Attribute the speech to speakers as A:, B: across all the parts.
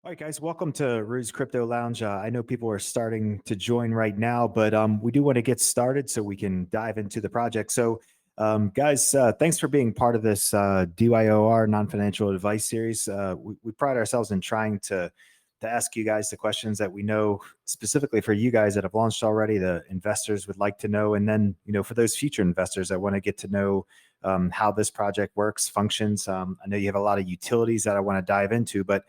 A: All right, guys, welcome to Rue's Crypto Lounge. I know people are starting to join right now, but we do want to get started so we can dive into the project. So, guys, thanks for being part of this DYOR non-financial advice series. We pride ourselves in trying to ask you guys the questions that we know specifically for you guys that have launched already, the investors would like to know, and then for those future investors that want to get to know how this project works, functions. I know you have a lot of utilities that I want to dive into, but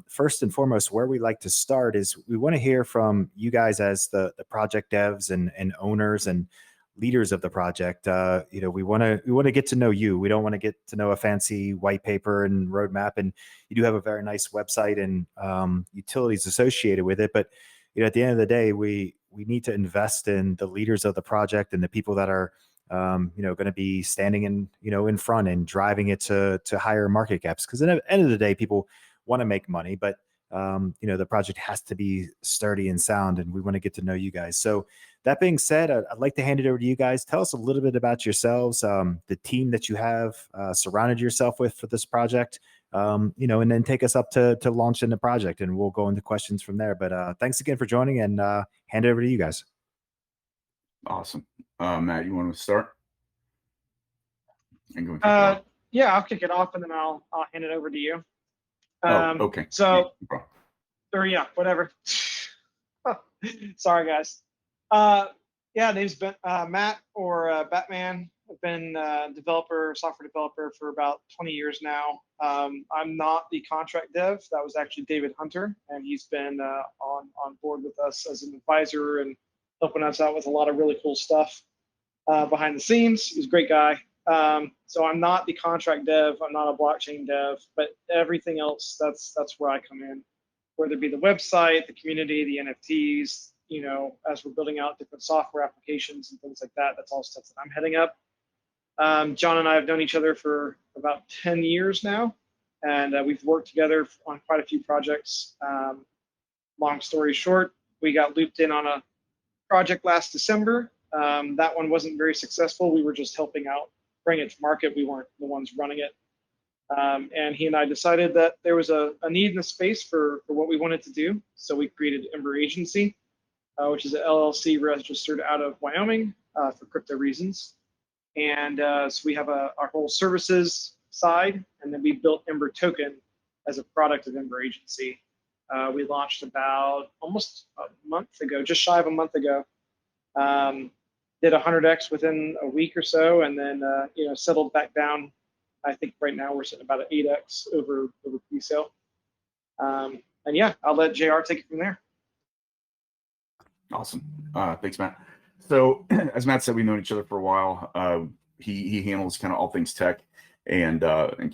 A: first and foremost, where we like to start is we want to hear from you guys as the project devs and owners and leaders of the project. We want to get to know you. We don't want to get to know a fancy white paper and roadmap. And you do have a very nice website and utilities associated with it. But at the end of the day, we need to invest in the leaders of the project and the people that are going to be standing in front and driving it to higher market caps. Because at the end of the day, people want to make money, but the project has to be sturdy and sound, and we want to get to know you guys. So that being said, I'd like to hand it over to you guys. Tell us a little bit about yourselves, the team that you have surrounded yourself with for this project, and then take us up to launch in the project, and we'll go into questions from there. But thanks again for joining, and hand it over to you guys.
B: Awesome. Matt, you want to start? And go
C: Yeah, I'll kick it off and then I'll hand it over to you.
B: Okay.
C: So, or yeah, whatever. Sorry, guys. Name's been Matt or Batman. I've been software developer for about 20 years now. I'm not the contract dev. That was actually David Hunter, and he's been on board with us as an advisor and helping us out with a lot of really cool stuff behind the scenes. He's a great guy. So I'm not the contract dev, I'm not a blockchain dev, but everything else, that's where I come in, whether it be the website, the community, the NFTs, as we're building out different software applications and things like that, that's all stuff that I'm heading up. John and I have known each other for about 10 years now, and we've worked together on quite a few projects. Long story short, we got looped in on a project last December. That one wasn't very successful. We were just helping out bring it to market. We weren't the ones running it. And he and I decided that there was a need in the space for what we wanted to do. So we created Ember Agency, which is an LLC registered out of Wyoming for crypto reasons. And so we have our whole services side, and then we built Ember Token as a product of Ember Agency. We launched about almost a month ago, just shy of a month ago. Did 100x within a week or so, and then settled back down. I think right now we're sitting about an 8x over pre-sale. And yeah, I'll let JR take it from there.
B: Awesome. Thanks, Matt. So as Matt said, we've known each other for a while. He handles kind of all things tech and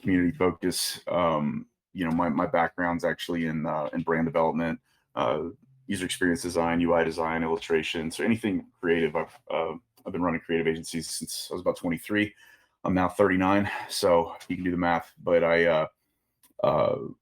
B: community focus. My background's actually in brand development, user experience design, UI design, illustration. So anything creative. I've been running creative agencies since I was about 23. I'm now 39, so you can do the math. But I come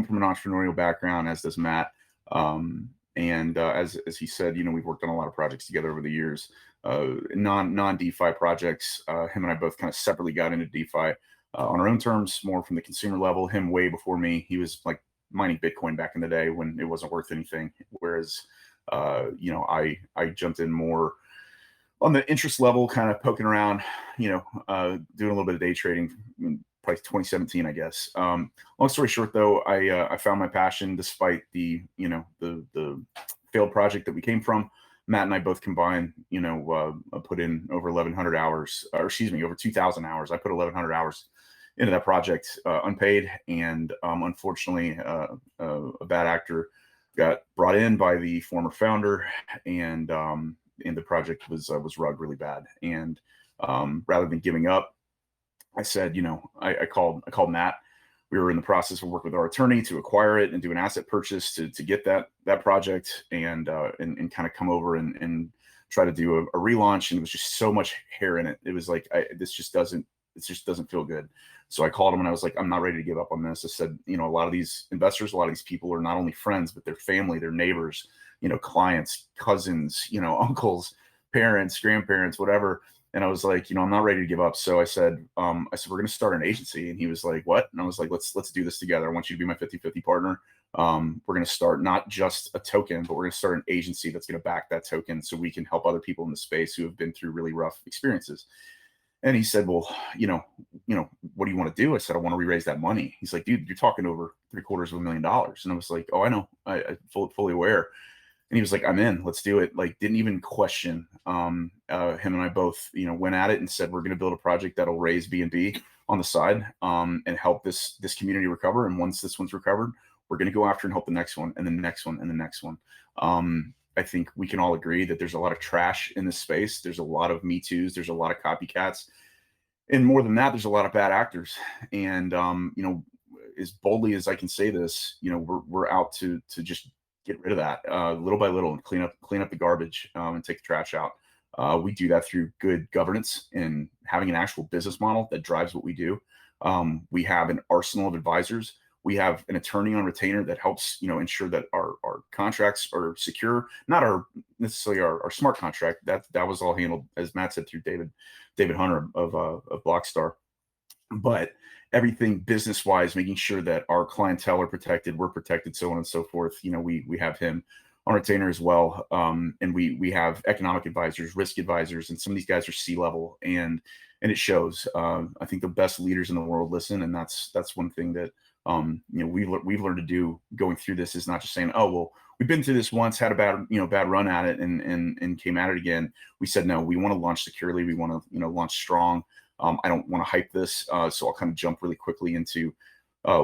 B: from an entrepreneurial background, as does Matt. As he said, we've worked on a lot of projects together over the years. Non DeFi projects. Him and I both kind of separately got into DeFi on our own terms, more from the consumer level. Him way before me. He was like mining Bitcoin back in the day when it wasn't worth anything. Whereas, I jumped in more on the interest level, kind of poking around, doing a little bit of day trading, probably 2017, I guess. Long story short, though, I found my passion despite the failed project that we came from. Matt and I both combined, put in over 1,100 hours, or excuse me, over 2,000 hours. I put 1,100 hours into that project, unpaid, and unfortunately, a bad actor got brought in by the former founder, and the project was rugged really bad. And rather than giving up, I said, I called Matt. We were in the process of working with our attorney to acquire it and do an asset purchase to get that project and kind of come over and try to do a relaunch. And it was just so much hair in it. It was like, this just doesn't feel good. So I called him and I was like, I'm not ready to give up on this. I said, a lot of these investors, a lot of these people are not only friends, but their family, their neighbors, clients, cousins, uncles, parents, grandparents, whatever. And I was like, I'm not ready to give up. So I said, we're going to start an agency. And he was like, what? And I was like, let's do this together. I want you to be my 50-50 partner. We're going to start not just a token, but we're going to start an agency that's going to back that token so we can help other people in the space who have been through really rough experiences. And he said, well, what do you want to do? I said, I want to re-raise that money. He's like, dude, you're talking over $750,000. And I was like, oh, I know, I fully aware. And he was like, I'm in, let's do it. Like, didn't even question. Him and I both, went at it and said, we're going to build a project that'll raise B&B on the side, and help this community recover. And once this one's recovered, we're going to go after and help the next one and the next one and the next one. I think we can all agree that there's a lot of trash in this space. There's a lot of Me Too's. There's a lot of copycats. And more than that, there's a lot of bad actors. And, as boldly as I can say this, we're out to just get rid of that little by little and clean up the garbage, and take the trash out. We do that through good governance and having an actual business model that drives what we do. We have an arsenal of advisors. We have an attorney on retainer that helps, ensure that our contracts are secure, not necessarily our smart contract. That was all handled, as Matt said, through David Hunter of Blockstar. But everything business wise, making sure that our clientele are protected, we're protected, so on and so forth. We have him on retainer as well. And we have economic advisors, risk advisors, and some of these guys are C-level, and it shows. I think the best leaders in the world listen. And that's one thing that, we've learned to do going through this, is not just saying, oh, well, we've been through this once, had a bad run at it, and came at it again. We said, no, we want to launch securely. We want to, launch strong. I don't want to hype this. So I'll kind of jump really quickly into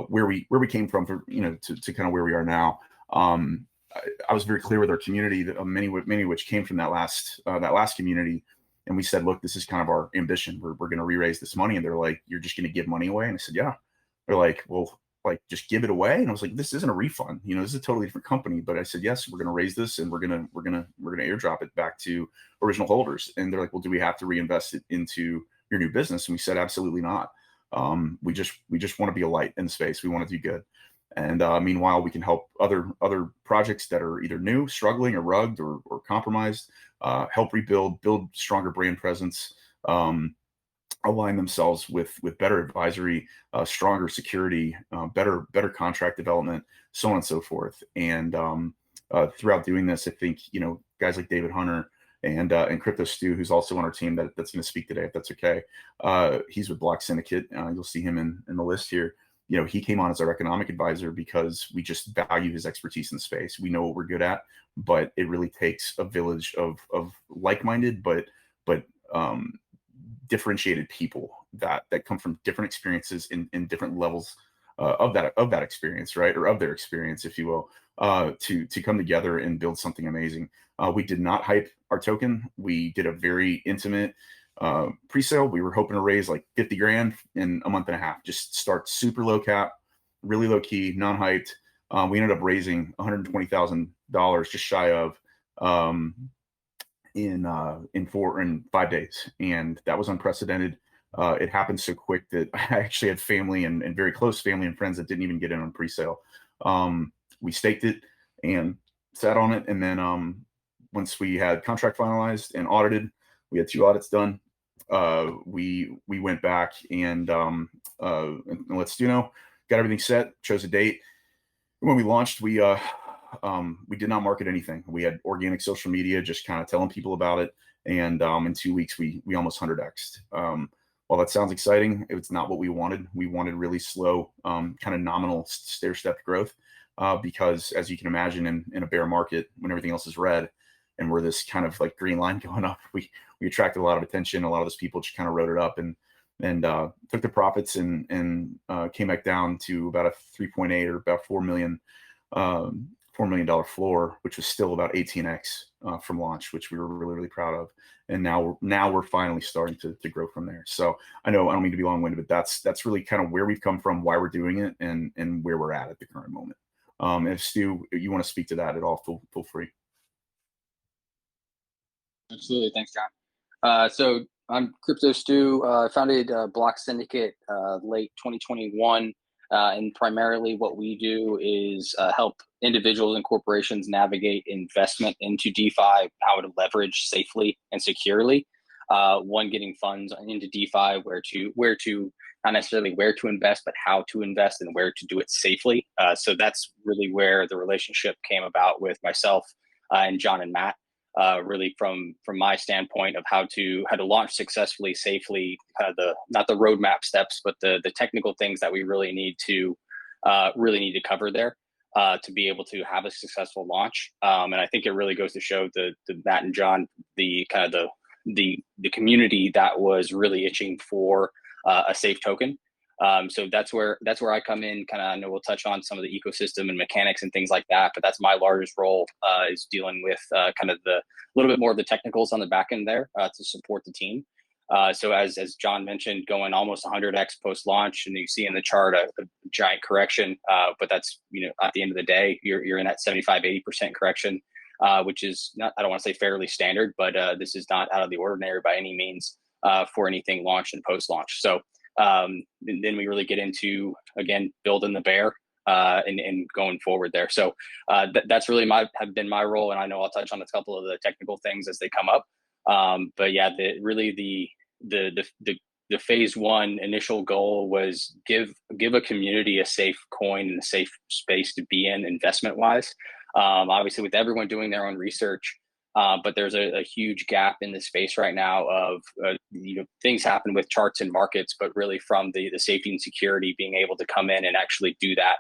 B: where we came from to kind of where we are now. I was very clear with our community, that many of which came from that last community. And we said, look, this is kind of our ambition. We're going to re-raise this money. And they're like, you're just going to give money away? And I said, yeah. They're like, well, like, just give it away. And I was like, this isn't a refund. This is a totally different company. But I said, yes, we're going to raise this, and we're going to airdrop it back to original holders. And they're like, well, do we have to reinvest it into your new business? And we said, absolutely not. We just want to be a light in the space. We want to do good. And meanwhile, we can help other projects that are either new, struggling, or rugged, or compromised, help rebuild, build stronger brand presence, align themselves with better advisory, stronger security, better contract development, so on and so forth. And throughout doing this, I think, guys like David Hunter and Crypto Stu, who's also on our team that's going to speak today, if that's okay. He's with Block Syndicate. You'll see him in the list here. He came on as our economic advisor because we just value his expertise in the space. We know what we're good at, but it really takes a village of like-minded, but differentiated people that come from different experiences in different levels of that experience, right? Or of their experience, if you will, to come together and build something amazing. We did not hype our token. We did a very intimate pre-sale. We were hoping to raise like 50 grand in a month and a half, just start super low cap, really low key, non-hyped. We ended up raising $120,000, just shy of, in 5 days. And that was unprecedented. It happened so quick that I actually had family and very close family and friends that didn't even get in on pre-sale. We staked it and sat on it. And then once we had contract finalized and audited, we had 2 audits done. We went back and let's got everything set, chose a date. When we launched, we did not market anything. We had organic social media, just kind of telling people about it. And in 2 weeks, we almost 100x'd. While that sounds exciting, it's not what we wanted. We wanted really slow, kind of nominal stair-stepped growth, because as you can imagine, in a bear market, when everything else is red and we're this kind of like green line going up, we attracted a lot of attention. A lot of those people just kind of wrote it up and took the profits and came back down to about a 3.8 or about $4 million floor, which was still about 18x from launch, which we were really, really proud of. And now we're finally starting to grow from there. So I know I don't mean to be long-winded, but that's really kind of where we've come from, why we're doing it, and where we're at the current moment. If Stu, you want to speak to that at all, feel free.
D: Absolutely. Thanks, John. So I'm Crypto Stu. Founded Block Syndicate late 2021. And primarily what we do is help individuals and corporations navigate investment into DeFi, how to leverage safely and securely. One, getting funds into DeFi, where to not necessarily where to invest, but how to invest and where to do it safely. So that's really where the relationship came about with myself and John and Matt. Really from my standpoint of how to launch successfully, safely, kind of not the roadmap steps, but the technical things that we really need to cover there to be able to have a successful launch. And I think it really goes to show the Matt and John, the kind of the community that was really itching for a safe token. So that's where I come in. Kind of, I know we'll touch on some of the ecosystem and mechanics and things like that, but that's my largest role is dealing with kind of a little bit more of the technicals on the back end there to support the team. So as John mentioned, going almost 100x post launch, and you see in the chart a giant correction, but that's, at the end of the day, you're in that 75-80% correction, which is not, I don't want to say fairly standard, but this is not out of the ordinary by any means for anything launch and post launch. So then we really get into, again, building the bear and going forward there. So that's really have been my role, and I know I'll touch on a couple of the technical things as they come up. But yeah, the phase one initial goal was give a community a safe coin and a safe space to be in investment wise. Obviously, with everyone doing their own research. But there's a huge gap in the space right now of things happen with charts and markets, but really from the safety and security being able to come in and actually do that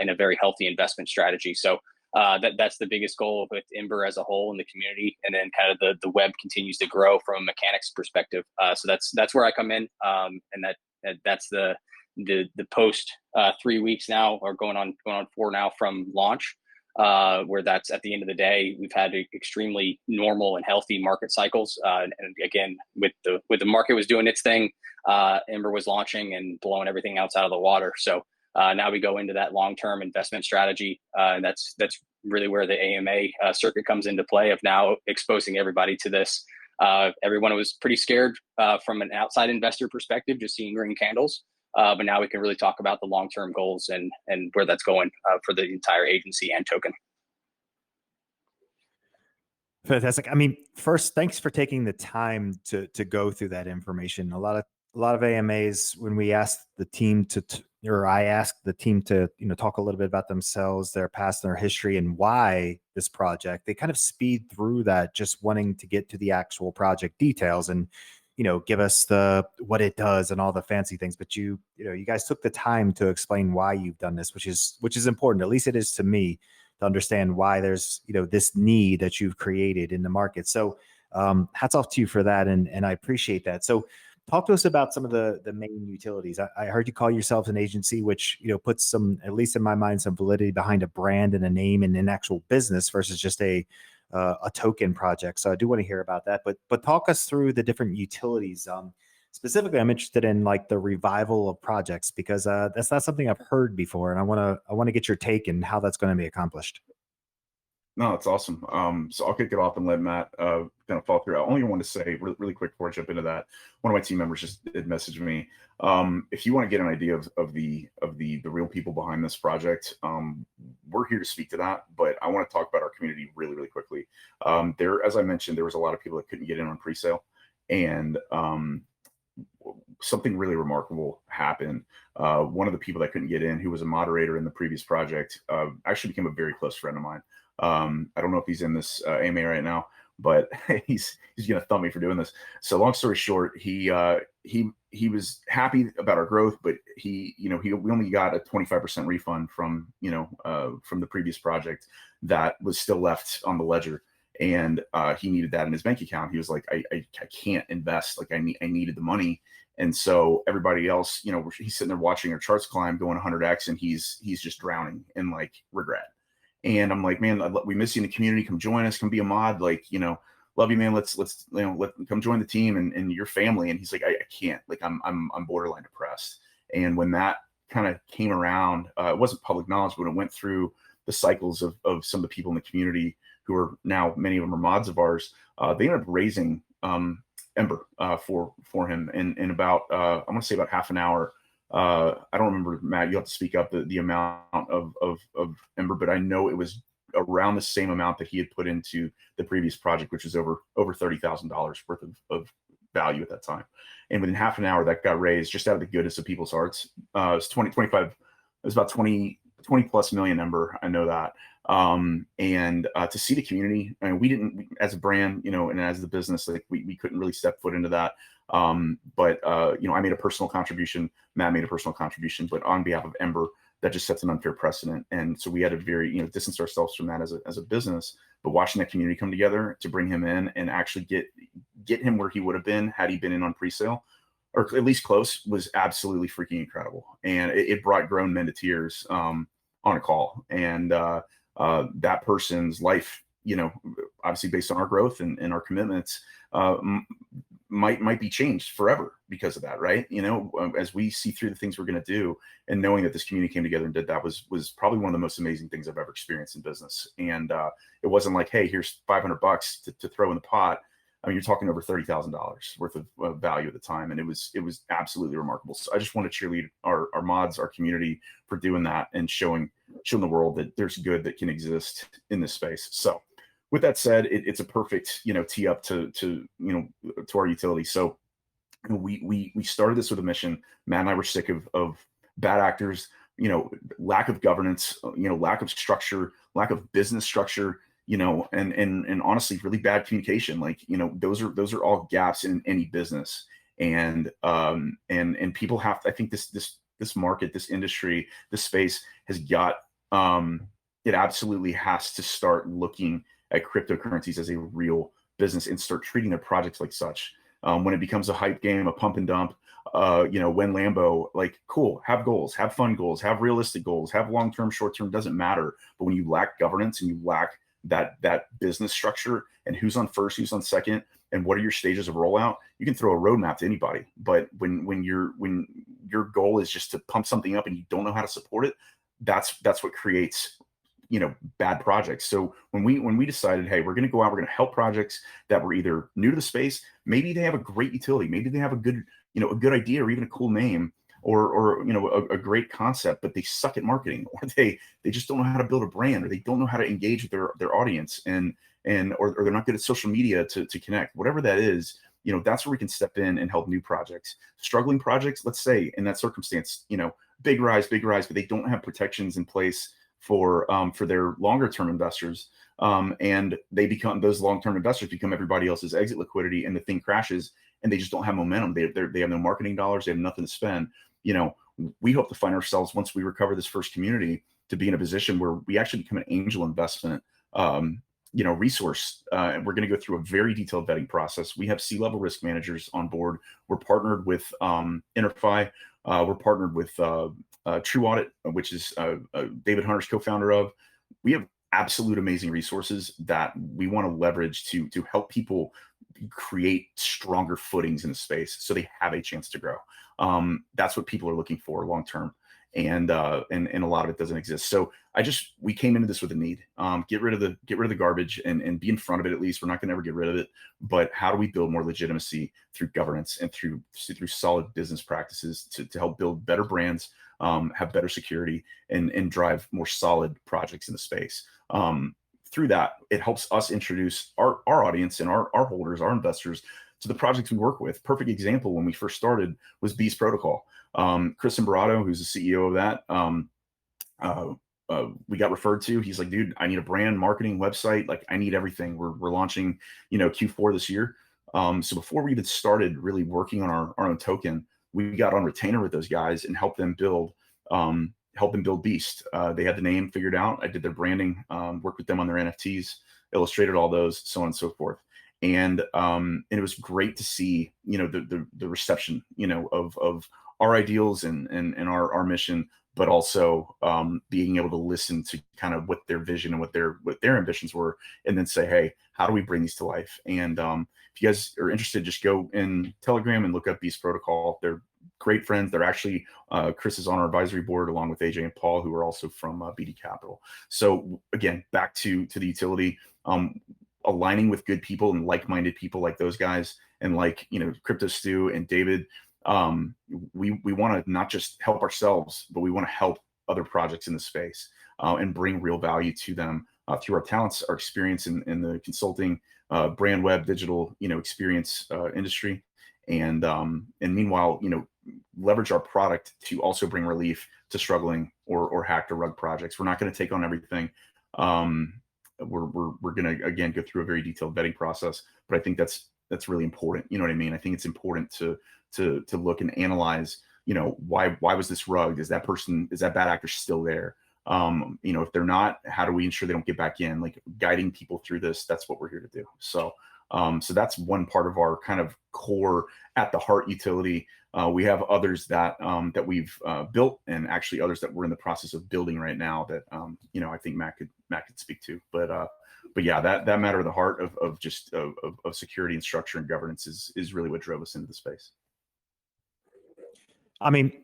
D: in a very healthy investment strategy. So that's the biggest goal with Ember as a whole in the community, and then kind of the web continues to grow from a mechanics perspective. So that's where I come in, and that's the post 3 weeks now, or going on 4 now from launch. Where that's at the end of the day, we've had extremely normal and healthy market cycles. And again, with the market was doing its thing, Ember was launching and blowing everything else out of the water. So now we go into that long-term investment strategy. And that's really where the AMA circuit comes into play, of now exposing everybody to this. Everyone was pretty scared from an outside investor perspective, just seeing green candles. But now we can really talk about the long-term goals and where that's going for the entire agency and token.
A: Fantastic. I mean, first, thanks for taking the time to go through that information. A lot of AMAs, when we asked the team I asked the team to talk a little bit about themselves, their past, their history, and why this project, they kind of speed through that, just wanting to get to the actual project details and give us what it does and all the fancy things. But you guys took the time to explain why you've done this, which is important. At least it is to me, to understand why there's this need that you've created in the market. So hats off to you for that, and I appreciate that. So talk to us about some of the main utilities. I heard you call yourselves an agency, which puts some, at least in my mind, some validity behind a brand and a name and an actual business versus just a token project. So I do want to hear about that, but talk us through the different utilities. Specifically, I'm interested in like the revival of projects, because that's not something I've heard before, and I want to get your take and how that's going to be accomplished.
B: No, that's awesome. So I'll kick it off and let Matt kind of fall through. I only want to say really quick before I jump into that, one of my team members just did message me. If you want to get an idea of the real people behind this project, we're here to speak to that. But I want to talk about our community really quickly. As I mentioned, there was a lot of people that couldn't get in on pre-sale, and something really remarkable happened. One of the people that couldn't get in, who was a moderator in the previous project, actually became a very close friend of mine. I don't know if he's in this AMA right now, but he's gonna thump me for doing this. So long story short, he was happy about our growth, but we only got a 25% refund from the previous project that was still left on the ledger, and he needed that in his bank account. He was like, I can't invest, like I needed the money. And so everybody else, he's sitting there watching our charts climb, going 100x, and he's just drowning in like regret. And I'm like, man, we miss you in the community. Come join us. Come be a mod. Like, love you, man. Let's come join the team and your family. And he's like, I can't. Like, I'm borderline depressed. And when that kind of came around, it wasn't public knowledge, but it went through the cycles of some of the people in the community who are now, many of them are mods of ours. They ended up raising Ember for him in about I want to say about half an hour. I don't remember, Matt, you have to speak up the amount of Ember, but I know it was around the same amount that he had put into the previous project, which is over $30,000 worth of value at that time. And within half an hour, that got raised just out of the goodness of people's hearts. It was 25, it was about 20 plus million Ember. I know that. And to see the community, I mean, we as a brand, you know, and as the business, like we couldn't really step foot into that. But you know, I made a personal contribution, Matt made a personal contribution, but on behalf of Ember, that just sets an unfair precedent. And so we had to very, you know, distance ourselves from that as a business, but watching that community come together to bring him in and actually get him where he would have been had he been in on pre-sale, or at least close, was absolutely freaking incredible. And it brought grown men to tears on a call. And that person's life, you know, obviously based on our growth and our commitments, might be changed forever because of that, right? You know, as we see through the things we're going to do, and knowing that this community came together and did that was probably one of the most amazing things I've ever experienced in business. And it wasn't like, hey, here's $500 to throw in the pot. I mean, you're talking over $30,000 worth of value at the time, and it was absolutely remarkable. So I just want to cheerlead our mods, our community, for doing that and showing the world that there's good that can exist in this space. So with that said, it's a perfect, you know, tee up to you know, to our utility. So we started this with a mission. Matt and I were sick of bad actors, you know, lack of governance, you know, lack of structure, lack of business structure, you know, and honestly, really bad communication. Like, you know, those are all gaps in any business. And people have to, I think this market, this industry, this space has got, it absolutely has to start looking at cryptocurrencies as a real business and start treating their projects like such. When it becomes a hype game, a pump and dump, you know, when Lambo, like, cool, have goals, have fun goals, have realistic goals, have long-term, short-term, doesn't matter. But when you lack governance and you lack that business structure and who's on first, who's on second, and what are your stages of rollout, you can throw a roadmap to anybody. But when your goal is just to pump something up and you don't know how to support it, that's what creates, you know, bad projects. So when we decided, hey, we're going to go out, we're going to help projects that were either new to the space, maybe they have a great utility, maybe they have a good, you know, a good idea or even a cool name, or you know, a great concept, but they suck at marketing, or they just don't know how to build a brand, or they don't know how to engage with their audience, or they're not good at social media to connect, whatever that is. You know, that's where we can step in and help new projects, struggling projects. Let's say in that circumstance, you know, big rise, but they don't have protections in place for their longer term investors, and those long term investors become everybody else's exit liquidity, and the thing crashes, and they just don't have momentum. They have no marketing dollars, they have nothing to spend. You know, we hope to find ourselves, once we recover this first community, to be in a position where we actually become an angel investment, you know, resource. And we're going to go through a very detailed vetting process. We have C-level risk managers on board. We're partnered with Interfi. We're partnered with True Audit, which is David Hunter's co-founder of. We have absolute amazing resources that we want to leverage to help people create stronger footings in the space so they have a chance to grow. That's what people are looking for long term, and a lot of it doesn't exist. So we came into this with a need. Get rid of the garbage and be in front of it. At least we're not going to ever get rid of it, but how do we build more legitimacy through governance and through solid business practices to help build better brands, have better security, and drive more solid projects in the space. Through that, it helps us introduce our audience and our holders, our investors, to the projects we work with. Perfect example, when we first started, was Beast Protocol. Chris Imbrato, who's the CEO of that, we got referred to. He's like, dude, I need a brand, marketing, website. Like, I need everything. We're launching, you know, Q4 this year. So before we even started really working on our own token, we got on retainer with those guys and helped them build Beast. They had the name figured out. I did their branding, worked with them on their NFTs, illustrated all those, so on and so forth. And it was great to see, you know, the reception, you know, of our ideals and our mission, but also being able to listen to kind of what their vision and what their ambitions were, and then say, hey, how do we bring these to life? And if you guys are interested, just go in Telegram and look up Beast Protocol. They're great friends. They're actually, Chris is on our advisory board along with AJ and Paul, who are also from BD Capital. So again, back to the utility, aligning with good people and like-minded people like those guys, and like, you know, Crypto Stu and David. We want to not just help ourselves, but we want to help other projects in the space, and bring real value to them through our talents, our experience in the consulting, brand, web, digital, you know, experience industry, and meanwhile, leverage our product to also bring relief to struggling or hacked or rug projects. We're not going to take on everything. We're going to, again, go through a very detailed vetting process, but I think that's really important. You know what I mean? I think it's important to look and analyze, why was this rugged? Is that bad actor still there? If they're not, how do we ensure they don't get back in? Like, guiding people through this, that's what we're here to do. So that's one part of our kind of core at the heart utility. We have others that we've built, and actually others that we're in the process of building right now that I think Matt could speak to. But yeah, that matter of the heart of security and structure and governance is really what drove us into the space.
A: I mean,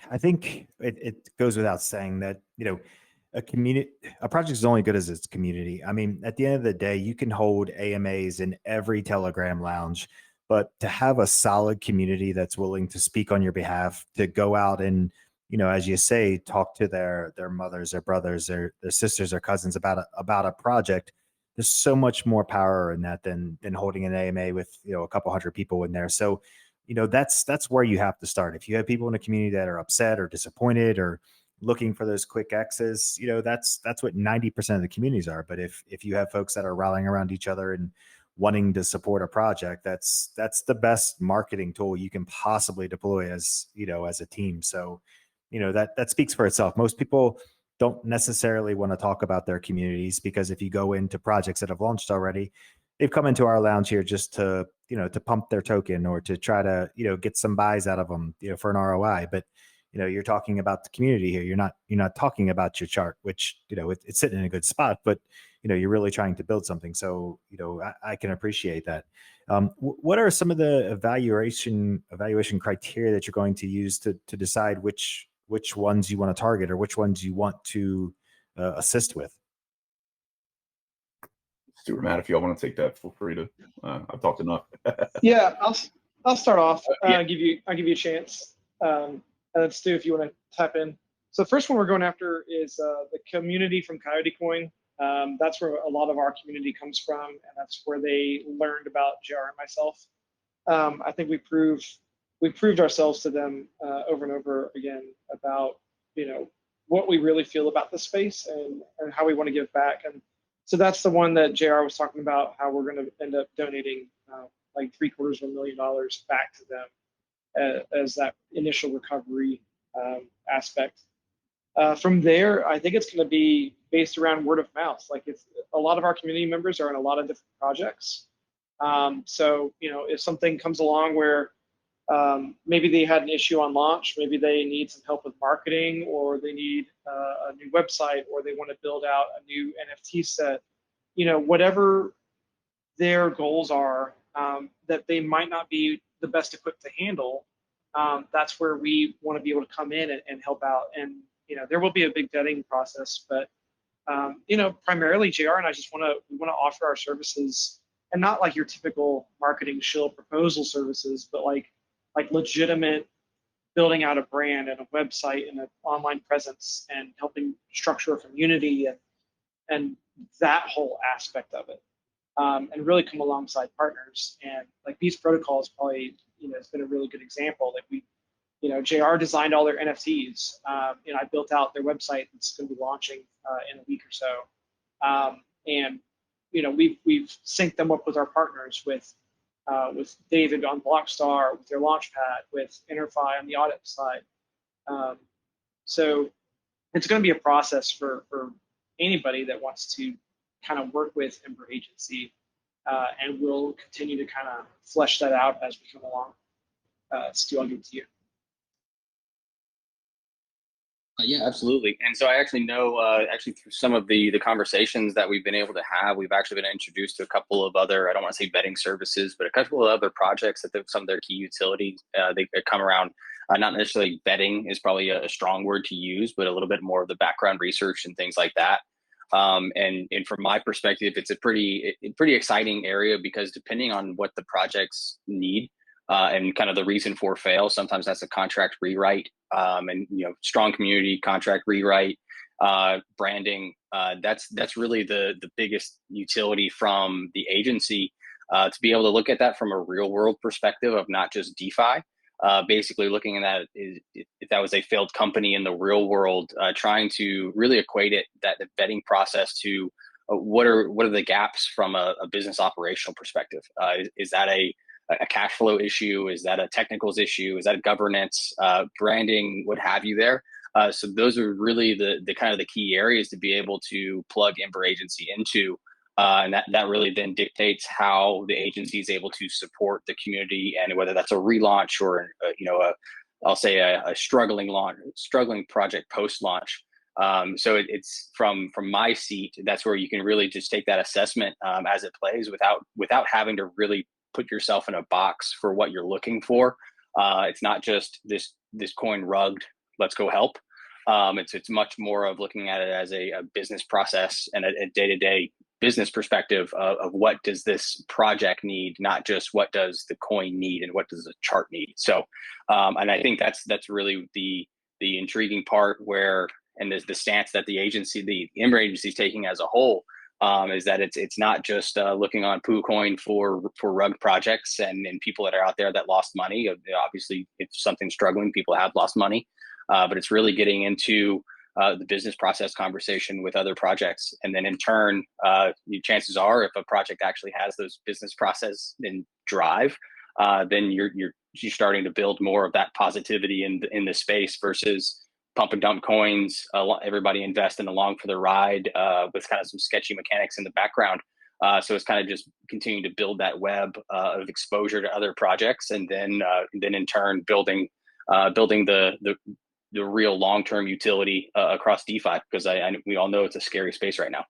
A: I think it goes without saying that, a project is only good as its community. I mean, at the end of the day, you can hold AMAs in every Telegram lounge, but to have a solid community that's willing to speak on your behalf, to go out and, as you say, talk to their mothers, their brothers, their sisters, or cousins about a project. There's so much more power in that than holding an AMA with, a couple hundred people in there. So, that's where you have to start. If you have people in a community that are upset or disappointed or looking for those quick X's, that's what 90% of the communities are. But if you have folks that are rallying around each other and wanting to support a project, that's the best marketing tool you can possibly deploy as a team. So, that speaks for itself. Most people don't necessarily want to talk about their communities, because if you go into projects that have launched already, they've come into our lounge here just to pump their token or to try to get some buys out of them for an ROI. But you're talking about the community here. You're not talking about your chart, which it's sitting in a good spot, but you're really trying to build something. So I can appreciate that. What are some of the evaluation criteria that you're going to use to decide which ones you want to target or which ones you want to assist with?
B: Stuart, Matt, if y'all want to take that, feel free to. I've talked enough.
C: Yeah, I'll start off.
B: Yeah.
C: I'll give you a chance. And then Stu, if you want to tap in. So the first one we're going after is the community from Coyote Coin. That's where a lot of our community comes from, and that's where they learned about JR and myself. I think we proved ourselves to them over and over again about what we really feel about the space and how we want to give back. And so that's the one that JR was talking about, how we're going to end up donating like $750,000 back to them as that initial recovery aspect. From there, I think it's going to be based around word of mouth. Like, if a lot of our community members are in a lot of different projects. So, if something comes along where maybe they had an issue on launch, maybe they need some help with marketing, or they need a new website, or they want to build out a new NFT set, whatever their goals are that they might not be the best equipped to handle, that's where we want to be able to come in and help out. And, there will be a big vetting process, but, primarily JR and I we want to offer our services, and not like your typical marketing shill proposal services, but like legitimate building out a brand and a website and an online presence and helping structure a community and that whole aspect of it. And really come alongside partners. And like Beast Protocol is probably, it's been a really good example. Like JR designed all their NFTs. I built out their website that's going to be launching in a week or so. And we've synced them up with our partners, with David on Blockstar, with their Launchpad, with Interfi on the audit side. So it's going to be a process for anybody that wants to kind of work with Ember Agency, and we'll continue to kind of flesh that out as we come along. Stu, I'll give it to you.
D: Yeah, absolutely. And so I actually know, actually through some of the conversations that we've been able to have, we've actually been introduced to a couple of other, I don't want to say betting services, but a couple of other projects that some of their key utilities, they come around. Not necessarily betting is probably a strong word to use, but a little bit more of the background research and things like that. And from my perspective, it's a pretty exciting area, because depending on what the projects need, and kind of the reason for fail, sometimes that's a contract rewrite, and strong community contract rewrite, branding. That's really the biggest utility from the agency. to be able to look at that from a real world perspective of not just DeFi. Basically looking at that if that was a failed company in the real world, trying to really equate the vetting process to what are the gaps from a business operational perspective. Is that a cash flow issue? Is that a technicals issue? Is that a governance, branding, what have you there? So those are really the kind of the key areas to be able to plug Ember Agency into. And that really then dictates how the agency is able to support the community, and whether that's a relaunch or I'll say a struggling project post launch. So it's from my seat, that's where you can really just take that assessment as it plays without having to really put yourself in a box for what you're looking for. It's not just this coin rugged, let's go help. It's much more of looking at it as a business process and a day-to-day business perspective of what does this project need, not just what does the coin need and what does the chart need. So, and I think that's really the intriguing part where, and the stance that the Ember Agency is taking as a whole, is that it's not just looking on PooCoin for rug projects and people that are out there that lost money. Obviously, if something's struggling, people have lost money, but it's really getting into the business process conversation with other projects. And then in turn, chances are if a project actually has those business process and drive, then you're starting to build more of that positivity in the space versus pump and dump coins, everybody investing along for the ride with kind of some sketchy mechanics in the background. So it's kind of just continuing to build that web of exposure to other projects, and then in turn building the real long-term utility across DeFi, because we all know it's a scary space right now.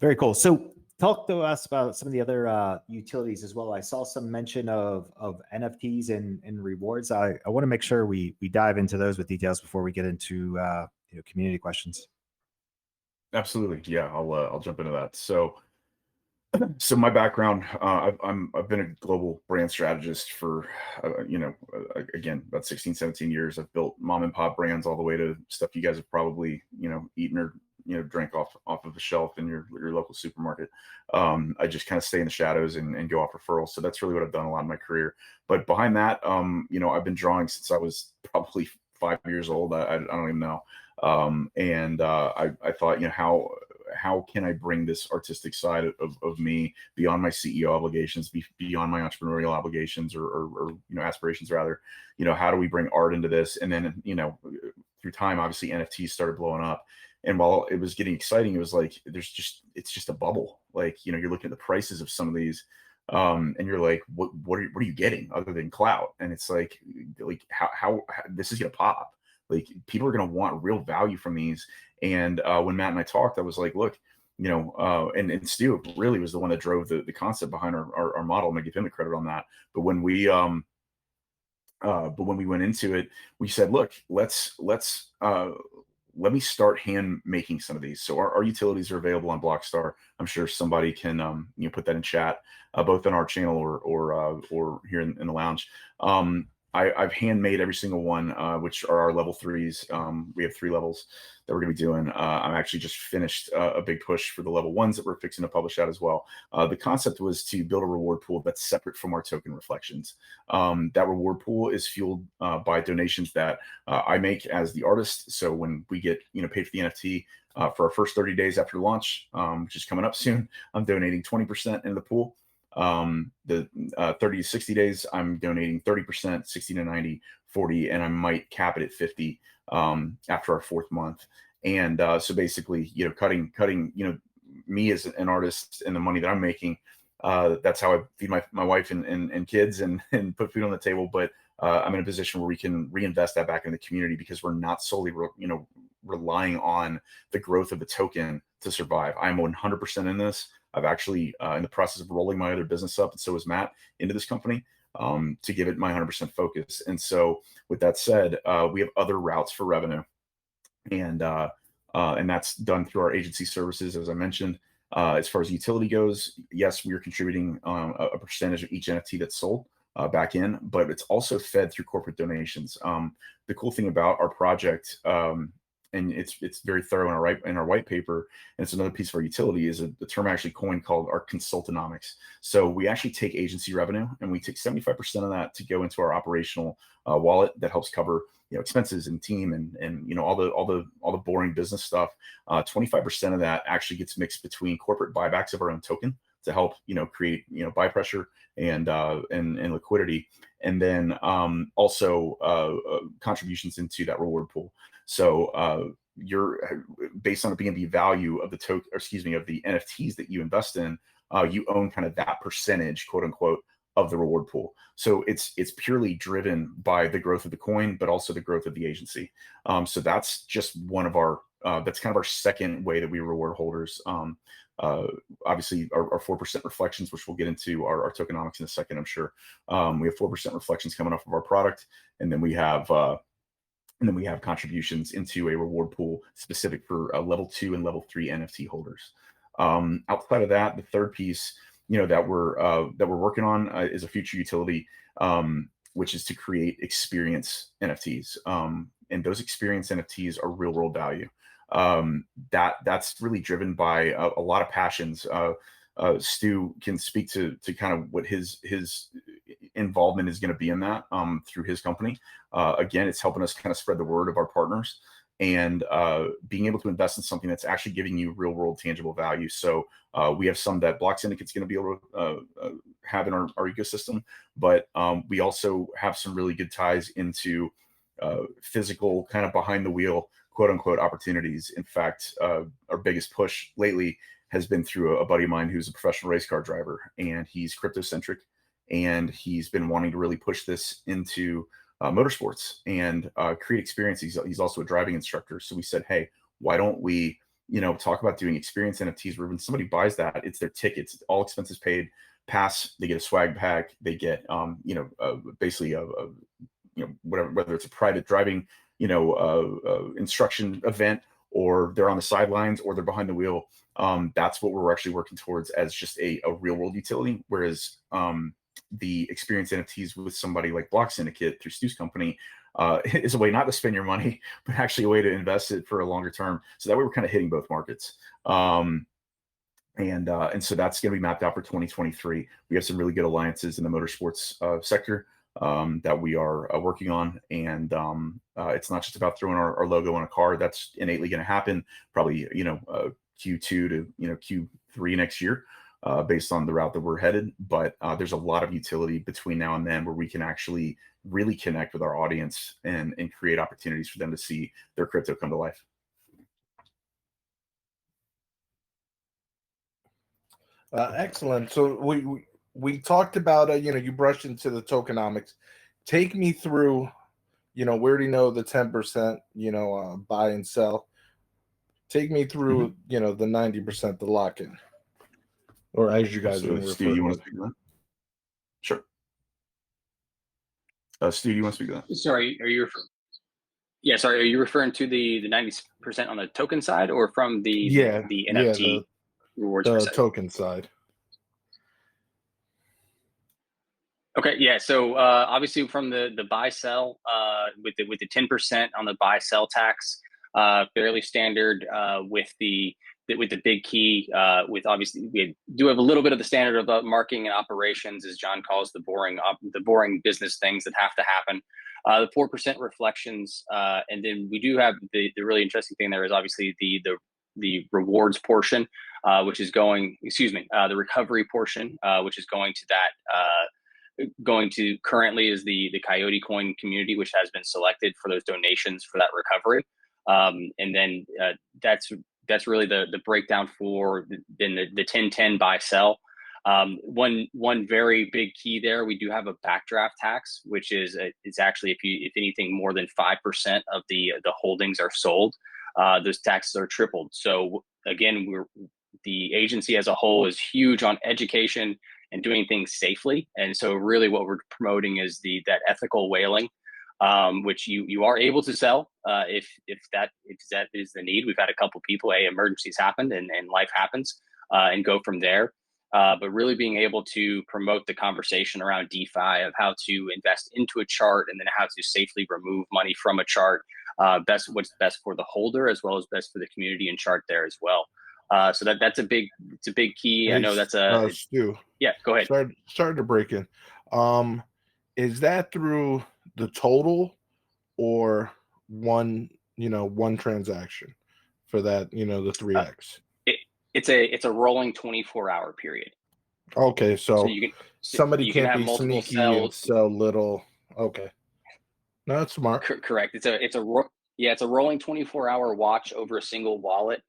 A: Very cool. So talk to us about some of the other utilities as well. I saw some mention of NFTs and rewards. I want to make sure we dive into those with details before we get into community questions.
B: Absolutely. Yeah, I'll jump into that. So my background, I've been a global brand strategist for, again, about 16, 17 years. I've built mom and pop brands all the way to stuff you guys have probably, eaten or, drank off of the shelf in your local supermarket. I just kind of stay in the shadows and go off referrals. So that's really what I've done a lot in my career. But behind that, I've been drawing since I was probably 5 years old. I don't even know. I thought, how can I bring this artistic side of me beyond my CEO obligations, beyond my entrepreneurial obligations or aspirations rather, how do we bring art into this? And then, through time, obviously NFTs started blowing up. And while it was getting exciting, it was like, it's just a bubble. Like, you're looking at the prices of some of these, and you're like, what are you getting other than clout? And it's like how this is going to pop. Like, people are going to want real value from these. And when Matt and I talked, I was like, look, and Stu really was the one that drove the concept behind our model. And I give him the credit on that. But when we went into it, we said, look, let me start hand making some of these. So our utilities are available on Blockstar. I'm sure somebody can put that in chat, both on our channel or here in the lounge. I've handmade every single one, which are our level 3s. We have 3 levels that we're going to be doing. I'm actually just finished a big push for the level 1s that we're fixing to publish out as well. The concept was to build a reward pool that's separate from our token reflections. That reward pool is fueled by donations that I make as the artist. So when we get paid for the NFT for our first 30 days after launch, which is coming up soon, I'm donating 20% into the pool. The 30 to 60 days, I'm donating 30%, 60 to 90, 40, and I might cap it at 50 after our 4th month. And so basically, cutting me as an artist and the money that I'm making, that's how I feed my wife and kids and put food on the table. But I'm in a position where we can reinvest that back in the community, because we're not solely relying on the growth of the token to survive. I'm 100% in this. I've actually in the process of rolling my other business up, and so is Matt, into this company to give it my 100% focus. And so with that said, we have other routes for revenue, and that's done through our agency services, as I mentioned. As far as utility goes, yes, we are contributing a percentage of each NFT that's sold back in, but it's also fed through corporate donations. The cool thing about our project and it's very thorough in our white paper. And it's another piece of our utility is the term actually coined called our consultonomics. So we actually take agency revenue and we take 75% of that to go into our operational wallet that helps cover expenses and team and all the boring business stuff. 25% of that actually gets mixed between corporate buybacks of our own token to help create buy pressure and liquidity, and then also contributions into that reward pool. So you're based on it being the value of the token, or excuse me, of the NFTs that you invest in, you own kind of that percentage, quote unquote, of the reward pool. So it's purely driven by the growth of the coin, but also the growth of the agency. So that's just one of our that's kind of our second way that we reward holders. Obviously our 4% reflections, which we'll get into our tokenomics in a second, I'm sure. We have 4% reflections coming off of our product, and then we have contributions into a reward pool specific for level 2 and level 3 NFT holders. Outside of that, the third piece that we're working on is a future utility, which is to create experience NFTs, and those experience NFTs are real world value. That's really driven by a lot of passions. Stu can speak to kind of what his involvement is going to be in that through his company. Again, it's helping us kind of spread the word of our partners and being able to invest in something that's actually giving you real world tangible value. So we have some that Block Syndicate's going to be able to have in our ecosystem, but we also have some really good ties into physical kind of behind the wheel, quote unquote, opportunities. In fact, our biggest push lately has been through a buddy of mine who's a professional race car driver, and he's crypto centric, and he's been wanting to really push this into motorsports and create experience. He's also a driving instructor. So we said, hey, why don't we, talk about doing experience NFTs where when somebody buys that, it's their tickets, all expenses paid, pass, they get a swag pack, they get, basically whatever, whether it's a private driving, instruction event, or they're on the sidelines or they're behind the wheel. That's what we're actually working towards as just a real world utility. Whereas the experience NFTs with somebody like Block Syndicate through Stu's company is a way not to spend your money, but actually a way to invest it for a longer term. So that way we're kind of hitting both markets. And so that's going to be mapped out for 2023. We have some really good alliances in the motorsports sector that we are working on. And it's not just about throwing our logo on a car. That's innately going to happen probably, Q2 to, Q3 next year. Based on the route that we're headed. But there's a lot of utility between now and then where we can actually really connect with our audience and create opportunities for them to see their crypto come to life.
E: Excellent. So we talked about, you brushed into the tokenomics. Take me through, we already know the 10%, buy and sell. Take me through, the 90%, the lock-in. Or as you guys refer
B: Stu, you want to speak to that? Sure. Stu, you want to speak to that?
D: Sorry, are you referring? Yeah, sorry. Are you referring to the 90% on the token side, or from the NFT rewards?
E: The token side.
D: Okay, yeah. So obviously from the buy sell with the 10% on the buy sell tax, fairly standard with the big key, with obviously we do have a little bit of the standard of marketing and operations, as John calls the boring business things that have to happen. The 4% reflections, and then we do have the really interesting thing there is obviously the rewards portion, which is the recovery portion, which is going to that. Going to currently is the Coyote Coin community, which has been selected for those donations for that recovery, and then that's really the breakdown for the 10-10 buy sell. One very big key there, we do have a backdraft tax, which is actually if anything more than 5% of the holdings are sold, those taxes are tripled. So again, the agency as a whole is huge on education and doing things safely, and so really what we're promoting is that ethical whaling, which you are able to sell if that is the need. We've had a couple people, emergencies happened and life happens, and go from there. But really being able to promote the conversation around DeFi of how to invest into a chart and then how to safely remove money from a chart, what's best for the holder as well as best for the community and chart there as well. So it's a big key. I know that's
E: Stu.
D: Yeah, go ahead.
E: Sorry to break in. Is that through the total or one transaction for that, the 3x?
D: It's a rolling 24-hour period.
E: Okay, so
D: you can
E: somebody can't
D: have
E: be
D: multiple
E: sneaky
D: cells.
E: and sell little. Okay, no, that's smart.
D: Correct. It's a rolling 24-hour watch over a single wallet.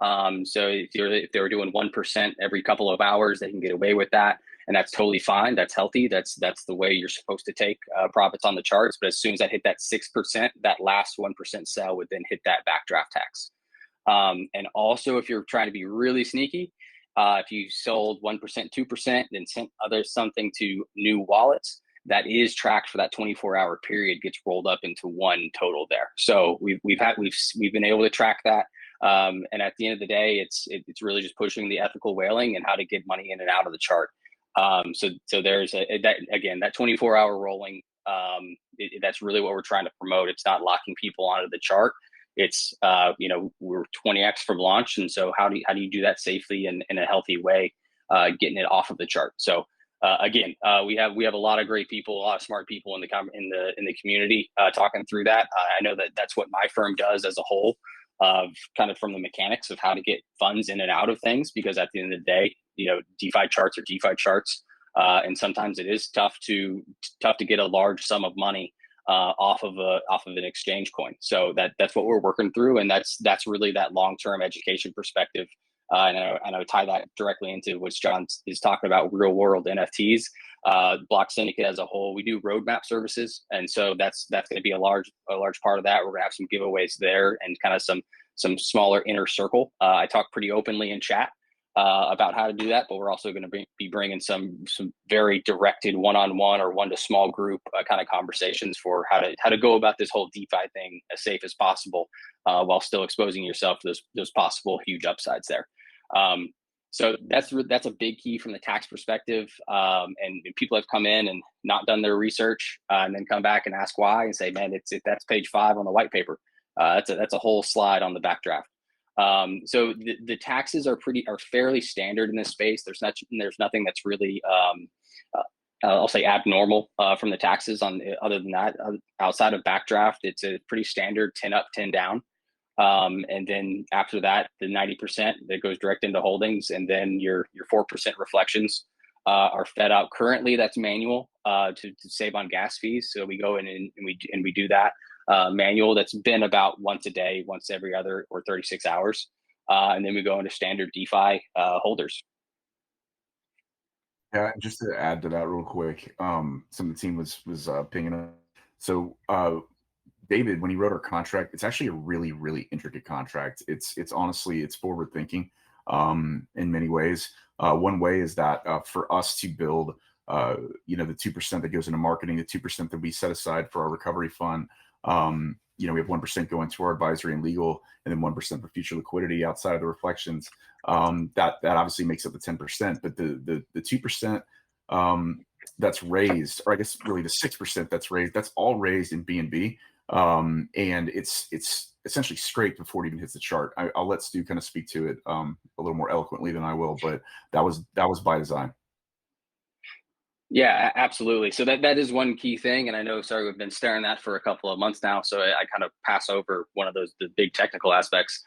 D: So if they were doing 1% every couple of hours, they can get away with that, and that's totally fine. That's healthy. That's the way you're supposed to take profits on the charts. But as soon as I hit that 6%, that last 1% sell would then hit that backdraft tax. And also, if you're trying to be really sneaky, if you sold 1%, 2%, then sent something to new wallets, that is tracked for that 24-hour period, gets rolled up into one total there. So we've been able to track that. And at the end of the day, it's really just pushing the ethical whaling and how to get money in and out of the chart. So there's that 24-hour rolling. That's really what we're trying to promote. It's not locking people onto the chart. It's we're 20x from launch, and so how do you do that safely and in a healthy way, getting it off of the chart? So we have a lot of great people, a lot of smart people in the community talking through that. I know that's what my firm does as a whole, kind of from the mechanics of how to get funds in and out of things, because at the end of the day, DeFi charts are DeFi charts, and sometimes it is tough to get a large sum of money off of an exchange coin. So that's what we're working through, and that's really that long-term education perspective. And I would tie that directly into what John is talking about, real world NFTs. Block Syndicate as a whole, we do roadmap services, and so that's going to be a large part of that. We're going to have some giveaways there and kind of some smaller inner circle. I talk pretty openly in chat about how to do that, but we're also going to be bringing some very directed one-on-one or one to small group kind of conversations for how to go about this whole DeFi thing as safe as possible, while still exposing yourself to those possible huge upsides there. So that's a big key from the tax perspective. And people have come in and not done their research, and then come back and ask why and say, man, that's page 5 on the white paper. That's a whole slide on the backdraft. So the taxes are fairly standard in this space. There's nothing that's really, I'll say abnormal, from the taxes other than that, outside of backdraft. It's a pretty standard 10 up, 10 down. And then after that, the 90% that goes direct into holdings, and then your 4% reflections are fed out. Currently, that's manual to save on gas fees. So we go in and we do that manual. That's been about once a day, once every other or 36 hours, and then we go into standard DeFi holders.
B: Yeah, just to add to that real quick, some of the team was pinging up. So David, when he wrote our contract, it's actually a really, really intricate contract. It's honestly, it's forward thinking in many ways. One way is that for us to build, the 2% that goes into marketing, the 2% that we set aside for our recovery fund, we have 1% going to our advisory and legal, and then 1% for future liquidity outside of the reflections. That obviously makes up the 10%, but the 2% that's raised, or I guess really the 6% that's raised, that's all raised in BNB. And it's essentially scraped before it even hits the chart. I'll let Stu kind of speak to it a little more eloquently than I will, but that was by design.
D: Yeah, absolutely. So that is one key thing, and I know, sorry, we've been staring at that for a couple of months now, so I kind of pass over one of the big technical aspects.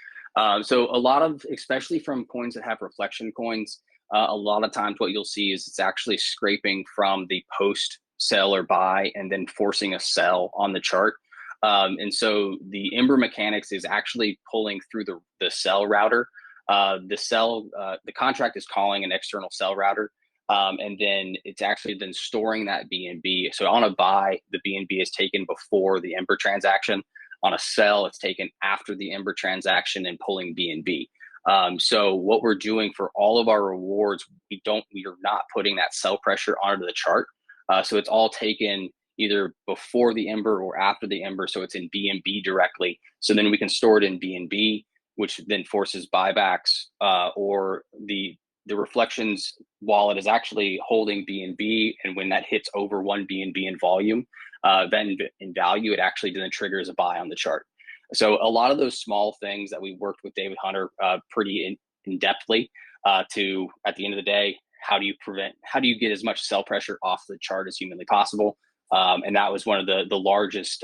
D: So a lot of, especially from coins that have reflection coins, a lot of times what you'll see is it's actually scraping from the post sell or buy and then forcing a sell on the chart. And so the Ember mechanics is actually pulling through the sell router. The contract is calling an external sell router. And then it's actually then storing that BNB. So on a buy, the BNB is taken before the Ember transaction. On a sell, it's taken after the Ember transaction and pulling BNB. So what we're doing for all of our rewards, we are not putting that sell pressure onto the chart. So it's all taken either before the Ember or after the Ember. So it's in BNB directly. So then we can store it in BNB, which then forces buybacks, or the reflections wallet is actually holding BNB, and when that hits over 1 BNB in volume, then in value, it actually then triggers a buy on the chart. So a lot of those small things that we worked with David Hunter pretty in depthly to, at the end of the day, how do you get as much cell pressure off the chart as humanly possible? And that was one of the largest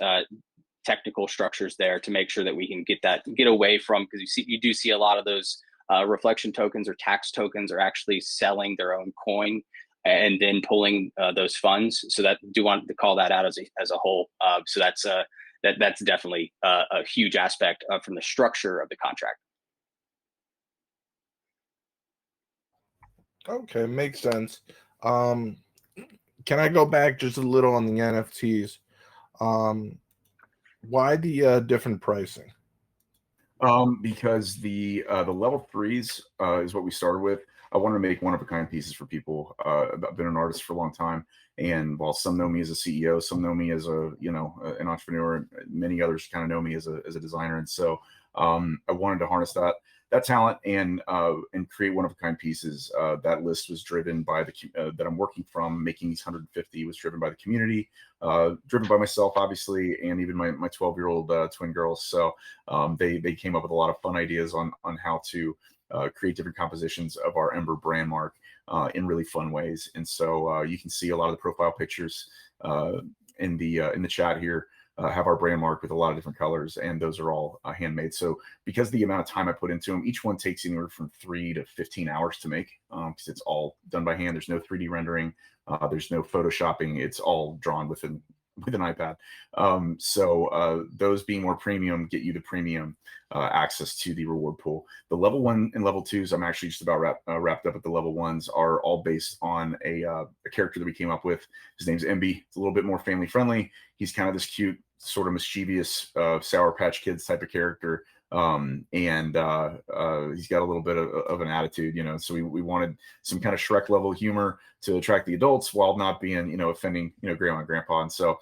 D: technical structures there to make sure that we can get away from, because you do see a lot of those reflection tokens or tax tokens are actually selling their own coin and then pulling those funds. So that do want to call that out as a whole. So that's definitely a huge aspect from the structure of the contract.
E: Okay, makes sense. Can I go back just a little on the NFTs? Why the different pricing?
B: Because the level 3s is what we started with. I wanted to make one-of-a-kind pieces for people. I've been an artist for a long time, and while some know me as a CEO, some know me as an entrepreneur, many others kind of know me as a designer. And so I wanted to harness that talent and create one-of-a-kind pieces. That list was driven by that I'm working from. Making these 150 was driven by the community, driven by myself, obviously, and even my 12-year-old twin girls. So they came up with a lot of fun ideas on how to create different compositions of our Ember brand mark in really fun ways. And so you can see a lot of the profile pictures in the chat here. Have our brand mark with a lot of different colors, and those are all handmade. So because the amount of time I put into them, each one takes anywhere from 3 to 15 hours to make, because it's all done by hand. There's no 3D rendering, there's no photoshopping. It's all drawn with an iPad. So those being more premium get you the premium access to the reward pool. The level 1 and level 2s, I'm actually just about wrapped up at the level 1s, are all based on a character that we came up with. His name's Ember. It's a little bit more family friendly. He's kind of this cute, sort of mischievous Sour Patch Kids type of character. And he's got a little bit of an attitude, so we wanted some kind of Shrek level humor to attract the adults while not being, offending, grandma and grandpa. And so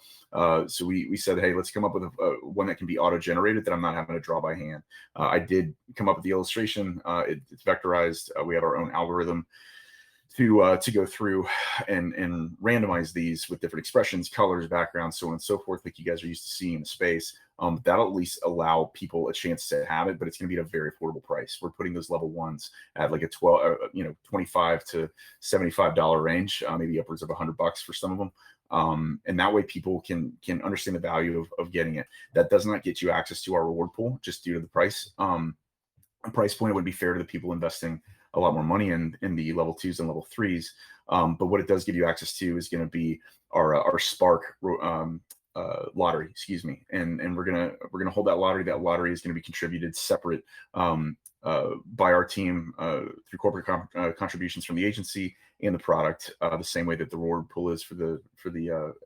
B: we said, hey, let's come up with one that can be auto generated, that I'm not having to draw by hand. I did come up with the illustration. It's vectorized. We have our own algorithm to go through and randomize these with different expressions, colors, backgrounds, so on and so forth, like you guys are used to seeing in the space. That'll at least allow people a chance to have it, but it's going to be at a very affordable price. We're putting those level 1s at like a $25 to $75 range, maybe upwards of $100 for some of them. And that way people can understand the value of getting it. That does not get you access to our reward pool just due to the price. A price point would be fair to the people investing a lot more money in the level 2s and level 3s. But what it does give you access to is going to be our Spark lottery, excuse me. And we're gonna hold that lottery. That lottery is going to be contributed separate by our team through corporate contributions from the agency and the product, the same way that the reward pool is for the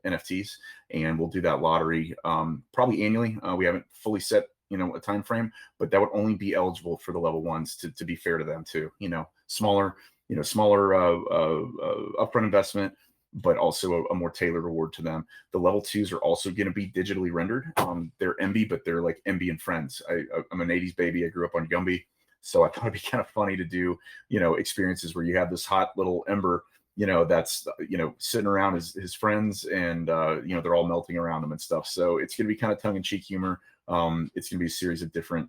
B: NFTs. And we'll do that lottery probably annually. We haven't fully set a time frame, but that would only be eligible for the level 1s to be fair to them too. Smaller upfront investment, but also a more tailored reward to them. The level 2s are also going to be digitally rendered. They're Ember, but they're like Ember and Friends. I'm an 80s baby. I grew up on Gumby, so I thought it'd be kind of funny to do experiences where you have this hot little Ember that's sitting around his friends, and they're all melting around him and stuff. So it's going to be kind of tongue-in-cheek humor. It's going to be a series of different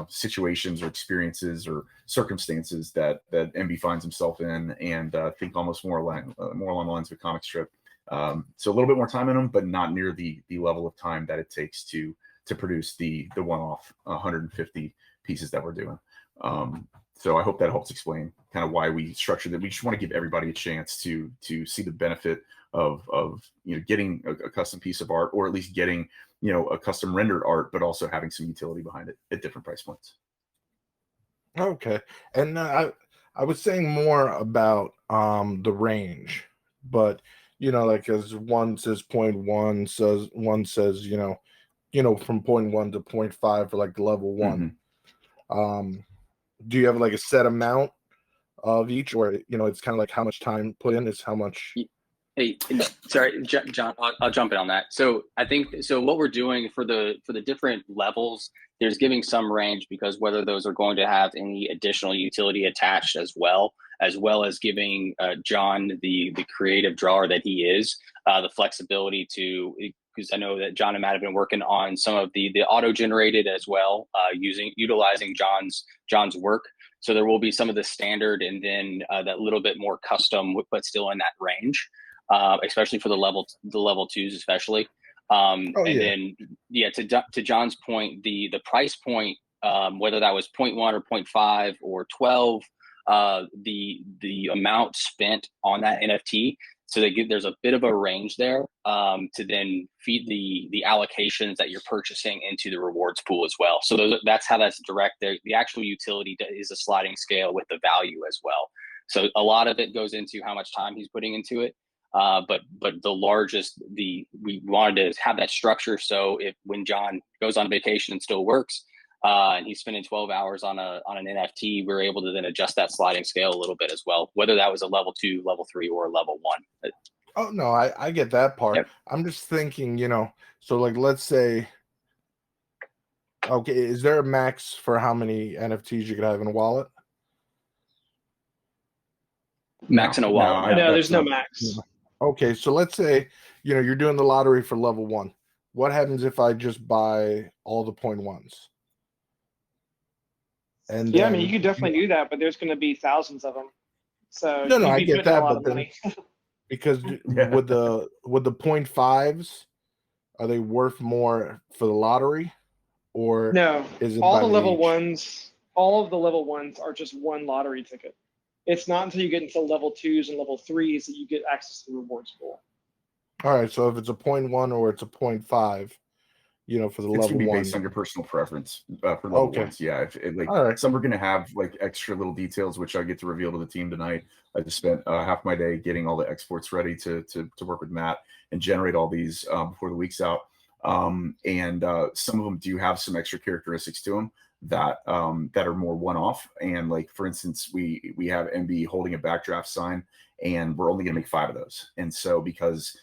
B: situations or experiences or circumstances that Ember finds himself in, and think almost more along the lines of a comic strip. So a little bit more time in them, but not near the level of time that it takes to produce the one-off 150 pieces that we're doing. So I hope that helps explain kind of why we structured it. We just want to give everybody a chance to see the benefit of getting a custom piece of art, or at least getting a custom rendered art, but also having some utility behind it at different price points.
E: Okay. And I was saying more about the range, but like as one says 0.1, says one says from 0.1 to 0.5 for like level 1. Do you have like a set amount of each, or it's kind of like how much time put in is how much?
D: Hey, sorry, John, I'll jump in on that. So I think what we're doing for the different levels, there's giving some range, because whether those are going to have any additional utility attached, as well as giving John, the creative drawer that he is, the flexibility to because I know that John and Matt have been working on some of the auto-generated as well, utilizing John's work. So there will be some of the standard and then that little bit more custom, but still in that range, especially for the level twos, especially. And then to John's point, the price point, whether that was 0.1 or 0.5 or 12, the amount spent on that NFT. So there's a bit of a range there to then feed the allocations that you're purchasing into the rewards pool as well. So that's how that's direct. The actual utility is a sliding scale with the value as well. So a lot of it goes into how much time he's putting into it. But we wanted to have that structure. So when John goes on vacation and still works, and he's spending 12 hours on an NFT, we're able to then adjust that sliding scale a little bit as well, whether that was a level 2, level 3, or level 1.
E: Oh no, I get that part. Yep. I'm just thinking, so like let's say, okay, is there a max for how many NFTs you could have in a wallet?
D: Max in a wallet?
C: No, there's no max.
E: Okay, so let's say you're doing the lottery for level 1. What happens if I just buy all the 0.1s?
C: And yeah, I mean, you could definitely do that, but there's going to be thousands of them. So
E: no, I get that, but then because with the 0.5s, are they worth more for the lottery, or
C: no?
E: Is it
C: all the level ones? All of the level 1s are just one lottery ticket. It's not until you get into level 2s and level 3s that you get access to the rewards pool.
E: All right, so if it's a 0.1 or it's a 0.5. For the level 1,
B: based on your personal preference for level 1s. Yeah, some are going to have like extra little details, which I get to reveal to the team tonight. I just spent half my day getting all the exports ready to work with Matt and generate all these before the week's out. And some of them do have some extra characteristics to them that are more one-off. And like for instance, we have MB holding a backdraft sign, and we're only going to make 5 of those. And so because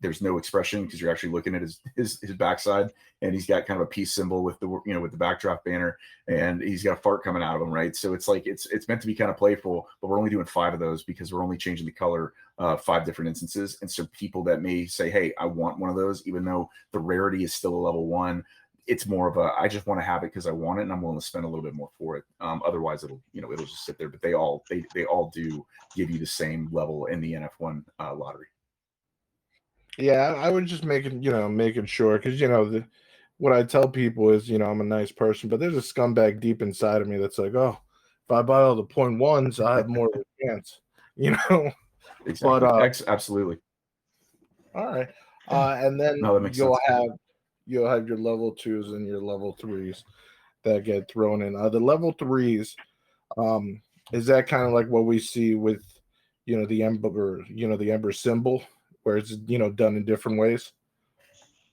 B: there's no expression, because you're actually looking at his backside, and he's got kind of a peace symbol with the with the backdraft banner, and he's got a fart coming out of him, right? So it's like it's meant to be kind of playful, but we're only doing 5 of those because we're only changing the color 5 different instances. And so people that may say, hey, I want one of those, even though the rarity is still a level 1, it's more of a I just want to have it because I want it, and I'm willing to spend a little bit more for it. Otherwise it'll it'll just sit there. But they all do give you the same level in the NF1 lottery.
E: Yeah, I was just making sure, because what I tell people is I'm a nice person, but there's a scumbag deep inside of me that's like, oh, if I buy all the 0.1s, I have more of a chance,
B: Exactly. But absolutely.
E: All right, and then you'll have your level 2s and your level 3s that get thrown in. The level 3s, is that kind of like what we see with the Ember, the Ember symbol, where it's done in different ways?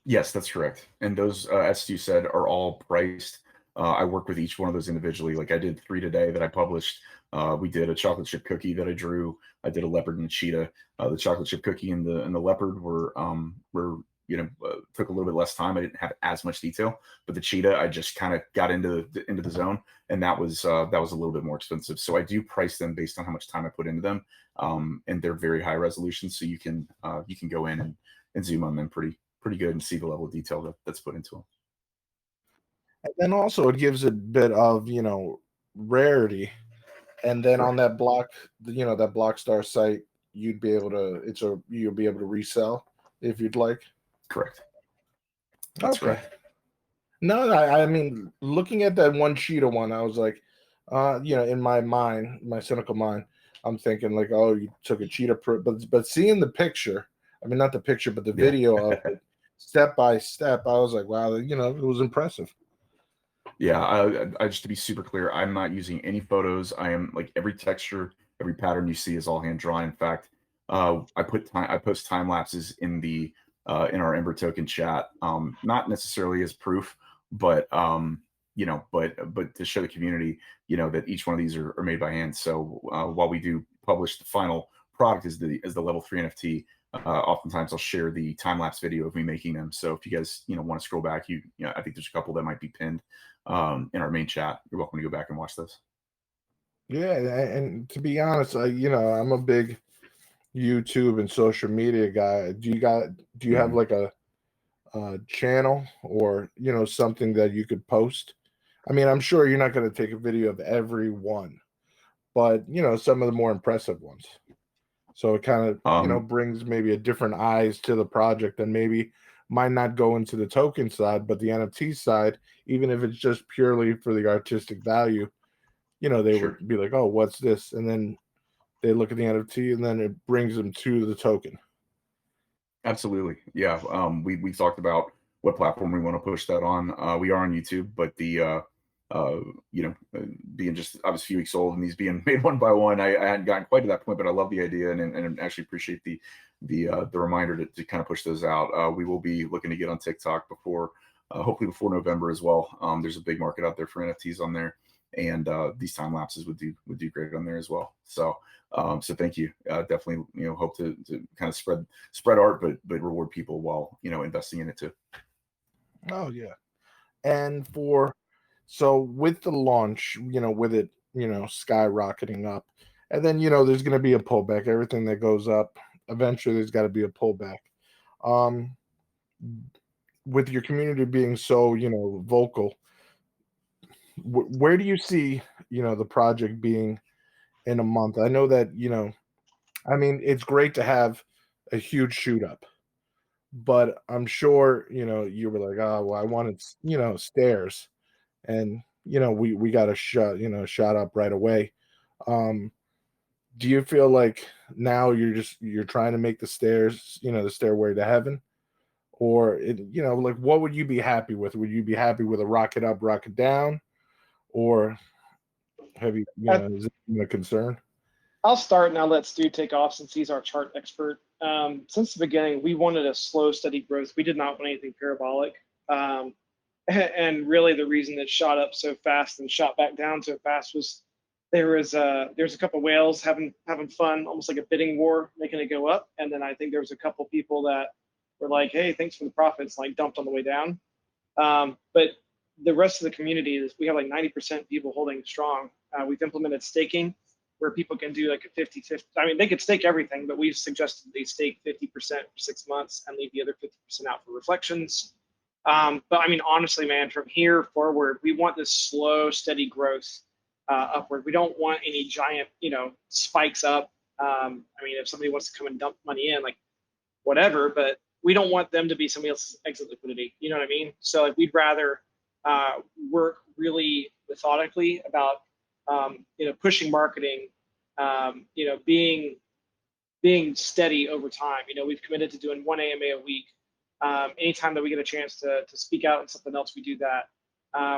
B: Yes, that's correct. And those, as you said, are all priced. I work with each one of those individually. Like I did 3 today that I published. We did a chocolate chip cookie that I drew. I did a leopard and a cheetah. The chocolate chip cookie and the leopard were took a little bit less time. I didn't have as much detail, but the cheetah, I just kind of got into the zone, and that was a little bit more expensive. So I do price them based on how much time I put into them, and they're very high resolution, so you can go in and zoom on them pretty good and see the level of detail that's put into them.
E: And then also it gives a bit of rarity, and then on that block, that Blockstar site, you'll be able to resell if you'd like.
B: Correct. That's
E: okay. Right. No, I mean, looking at that one cheetah one, I was like, in my mind, my cynical mind, I'm thinking like, oh, you took a cheetah but seeing the picture, I mean, not the picture, but the video of it, step by step, I was like, wow, it was impressive.
B: Yeah, I just to be super clear, I'm not using any photos. I am like every texture, every pattern you see is all hand drawn. In fact, I post time lapses in in our Ember token chat, not necessarily as proof, but but to show the community, that each one of these are made by hand. So while we do publish the final product as the level 3 NFT, oftentimes I'll share the time lapse video of me making them. So if you guys want to scroll back, I think there's a couple that might be pinned in our main chat. You're welcome to go back and watch those.
E: Yeah, and to be honest, I'm a big YouTube and social media guy. Do you have like a channel, or something that you could post? I mean, I'm sure you're not going to take a video of every one, but some of the more impressive ones. So it kind of brings maybe a different eyes to the project, and maybe might not go into the token side, but the NFT side, even if it's just purely for the artistic value, they
B: Sure.
E: would be like, oh, what's this? And then they look at the NFT, and then it brings them to the token.
B: Absolutely. Yeah. We talked about what platform we want to push that on. We are on YouTube, but being just, I was a few weeks old and these being made one by one, I hadn't gotten quite to that point, but I love the idea and actually appreciate the reminder to kind of push those out. We will be looking to get on TikTok hopefully before November as well. There's a big market out there for NFTs on there, and these time lapses would do great on there as well. So thank you. Definitely, hope to kind of spread art, but reward people while investing in it too.
E: Oh yeah. And so with the launch, with it, skyrocketing up, and then there's going to be a pullback. Everything that goes up, eventually there's got to be a pullback. With your community being so vocal, where do you see the project being in a month? I know that I mean, it's great to have a huge shoot up, but I'm sure you were like, oh well, I wanted stairs, and we got a shot up right away. Do you feel like now you're trying to make the stairs, the stairway to heaven, or like what would you be happy with? Would you be happy with a rocket up, rocket down, or have you is it even a concern?
C: I'll start and I'll let Stu take off since he's our chart expert. Since the beginning, we wanted a slow, steady growth. We did not want anything parabolic. And really the reason it shot up so fast and shot back down so fast was there's a couple whales having fun, almost like a bidding war, making it go up. And then I think there was a couple people that were like, hey, thanks for the profits, like dumped on the way down. But the rest of the community is, we have like 90% people holding strong. We've implemented staking where people can do like a 50-50. I mean, they could stake everything, but we've suggested they stake 50% for 6 months and leave the other 50% out for reflections. But I mean, honestly, man, from here forward, we want this slow, steady growth upward. We don't want any giant, spikes up. I mean, if somebody wants to come and dump money in, like whatever, but we don't want them to be somebody else's exit liquidity. You know what I mean? So like, we'd rather work really methodically about pushing marketing, being steady over time. We've committed to doing 1 AMA a week. Anytime that we get a chance to speak out on something else, we do that.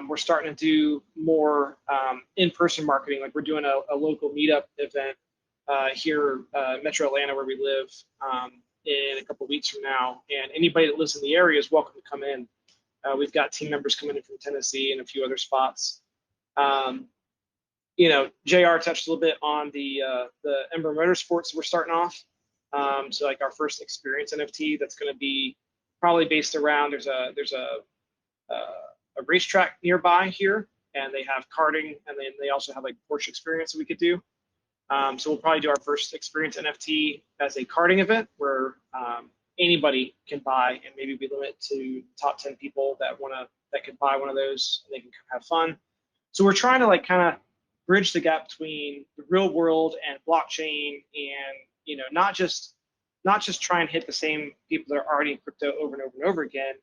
C: We're starting to do more in-person marketing. Like we're doing a local meetup event here Metro Atlanta, where we live, in a couple of weeks from now. And anybody that lives in the area is welcome to come in. We've got team members coming in from Tennessee and a few other spots. JR touched a little bit on the Ember Motorsports we're starting off. So like our first experience NFT that's going to be probably based around, there's a racetrack nearby here, and they have karting, and then they also have like Porsche experience that we could do. So we'll probably do our first experience NFT as a karting event where anybody can buy, and maybe we limit to top 10 people that can buy one of those, and they can have fun. So we're trying to like kind of bridge the gap between the real world and blockchain, and not just try and hit the same people that are already in crypto over and over and over again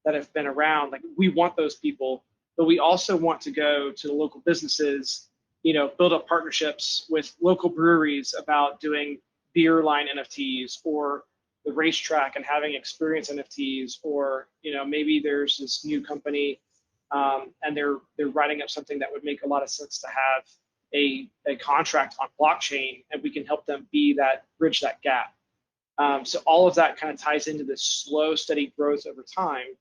C: that have been around. Like we want those people, but we also want to go to the local businesses, build up partnerships with local breweries about doing beer line NFTs, or the racetrack and having experience NFTs, or maybe there's this new company and they're writing up something that would make a lot of sense to have a contract on blockchain, and we can help them bridge that gap. So all of that kind of ties into this slow, steady growth over time.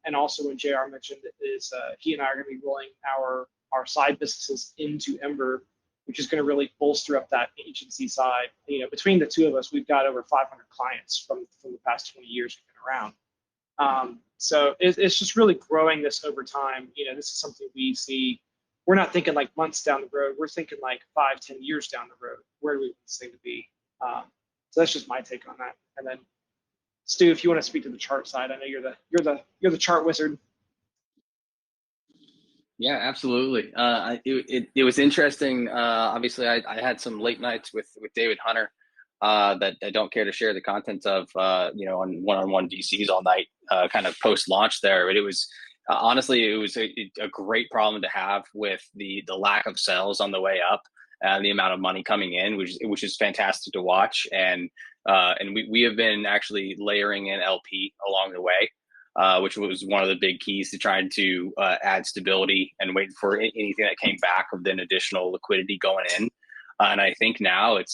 C: And also what JR mentioned is he and I are going to be rolling our side businesses into Ember, which is going to really bolster up that agency side. Between the two of us, we've got over 500 clients from the past 20 years we've been around. So it's just really growing this over time. This is something we see. We're not thinking like months down the road. We're thinking like 5-10 years down the road. Where do we want this thing to be? So that's just my take on that. And then Stu, if you want to speak to the chart side, I know you're the chart wizard.
D: Yeah, absolutely. It was interesting. Obviously, I had some late nights with David Hunter that I don't care to share the contents of, on one-on-one DCs all night, kind of post-launch there. But it was honestly, it was a great problem to have with the lack of sales on the way up and the amount of money coming in, which is fantastic to watch. And we have been actually layering in LP along the way. Which was one of the big keys to trying to add stability and wait for anything that came back with then additional liquidity going in. And I think now it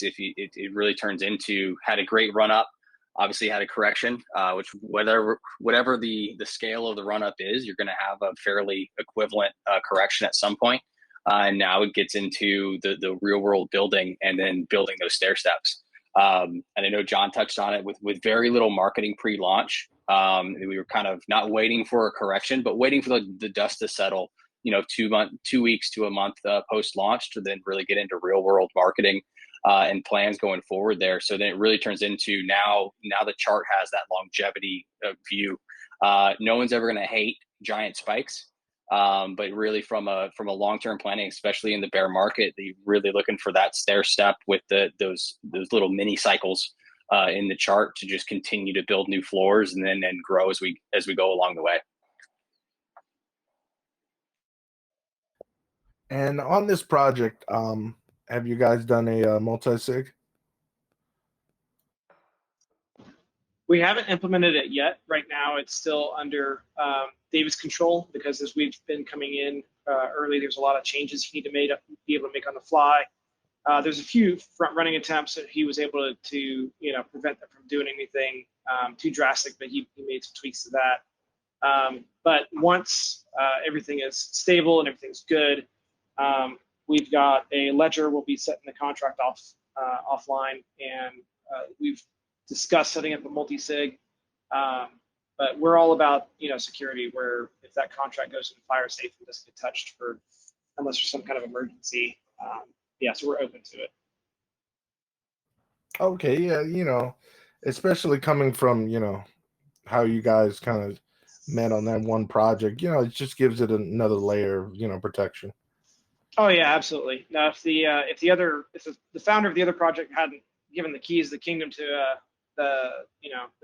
D: really turns into, had a great run up, obviously had a correction, which whatever the scale of the run up is, you're going to have a fairly equivalent correction at some point. And now it gets into the real world building and then building those stair steps. And I know John touched on it with very little marketing pre-launch. We were kind of not waiting for a correction, but waiting for the dust to settle, 2 weeks to a month post-launch to then really get into real world marketing and plans going forward there. So then it really turns into now the chart has that longevity view. No one's ever going to hate giant spikes. But really from a long-term planning, especially in the bear market, you're really looking for that stair step with those little mini cycles in the chart to just continue to build new floors and then grow as we go along the way.
E: And on this project, have you guys done a multi-sig?
C: We haven't implemented it yet. Right now, it's still under David's control because as we've been coming in early, there's a lot of changes you need to be able to make on the fly. There's a few front-running attempts that he was able to prevent them from doing anything too drastic, but he made some tweaks to that. But once everything is stable and everything's good, we've got a ledger. We'll be setting the contract offline, and we've discussed setting up a multi-sig. But we're all about security, where if that contract goes into fire safe and doesn't get touched unless there's some kind of emergency. So we're open to it.
E: Okay, yeah, especially coming from, how you guys kind of met on that one project, it just gives it another layer of, protection.
C: Oh yeah, absolutely. Now, if the founder of the other project hadn't given the keys of the kingdom to the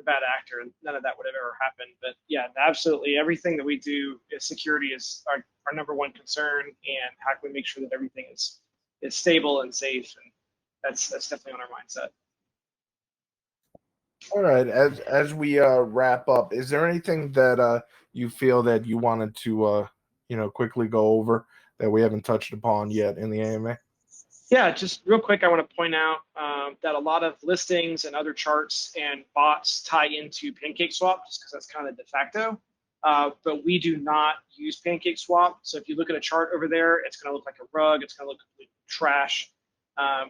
C: bad actor, none of that would have ever happened. But yeah, absolutely, everything that we do is security is our number one concern, and how can we make sure that everything is stable and safe, and that's definitely on our mindset.
E: All right, as we wrap up, is there anything that you feel that you wanted to quickly go over that we haven't touched upon yet in the AMA?
C: Yeah, just real quick, I want to point out that a lot of listings and other charts and bots tie into PancakeSwap just because that's kind of de facto. But we do not use PancakeSwap. So if you look at a chart over there, it's going to look like a rug. It's going to look complete trash.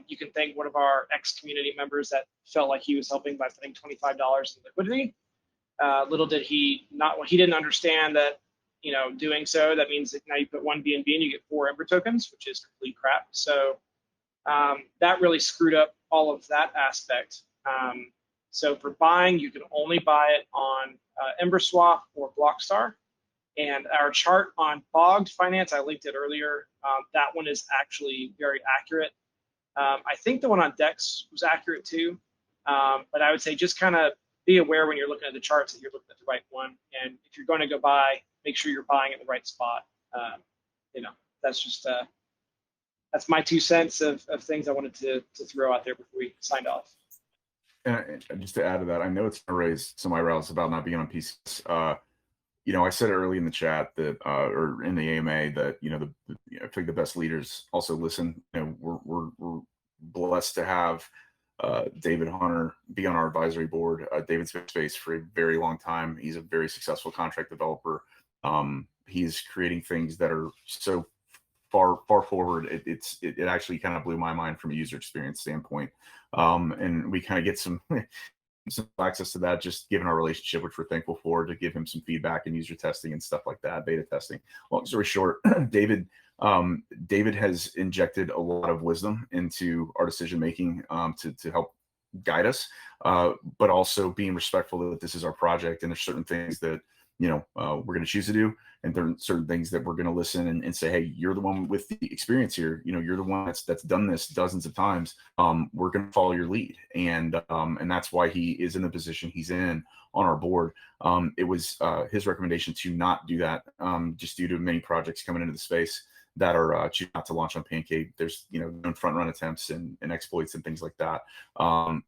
C: You can thank one of our ex-community members that felt like he was helping by putting $25 in liquidity. Little did he didn't understand that, doing so, that means that now you put one BNB and you get 4 Ember tokens, which is complete crap. So that really screwed up all of that aspect. So for buying, you can only buy it on EmberSwap or Blockstar. And our chart on Bogged Finance, I linked it earlier. That one is actually very accurate. I think the one on Dex was accurate too. But I would say just kind of be aware when you're looking at the charts that you're looking at the right one. And if you're going to go buy, make sure you're buying at the right spot. That's just that's my 2 cents of things I wanted to throw out there before we signed off.
B: And just to add to that, I know it's going to raise some eyebrows about not being on PCs. I said early in the chat that, or in the AMA, that I think the best leaders also listen. We're blessed to have David Hunter be on our advisory board. David's been in space for a very long time. He's a very successful contract developer. He's creating things that are so far forward. It actually kind of blew my mind from a user experience standpoint. And we kind of get some access to that just given our relationship, which we're thankful for, to give him some feedback and user testing and stuff like that, beta testing. Long story short, David has injected a lot of wisdom into our decision making to help guide us, but also being respectful that this is our project and there's certain things that we're going to choose to do, and there are certain things that we're going to listen and say, hey, you're the one with the experience here. You're the one that's done this dozens of times. We're going to follow your lead, and that's why he is in the position he's in on our board. It was his recommendation to not do that, just due to many projects coming into the space that are choosing not to launch on Pancake. There's known front run attempts and exploits and things like that.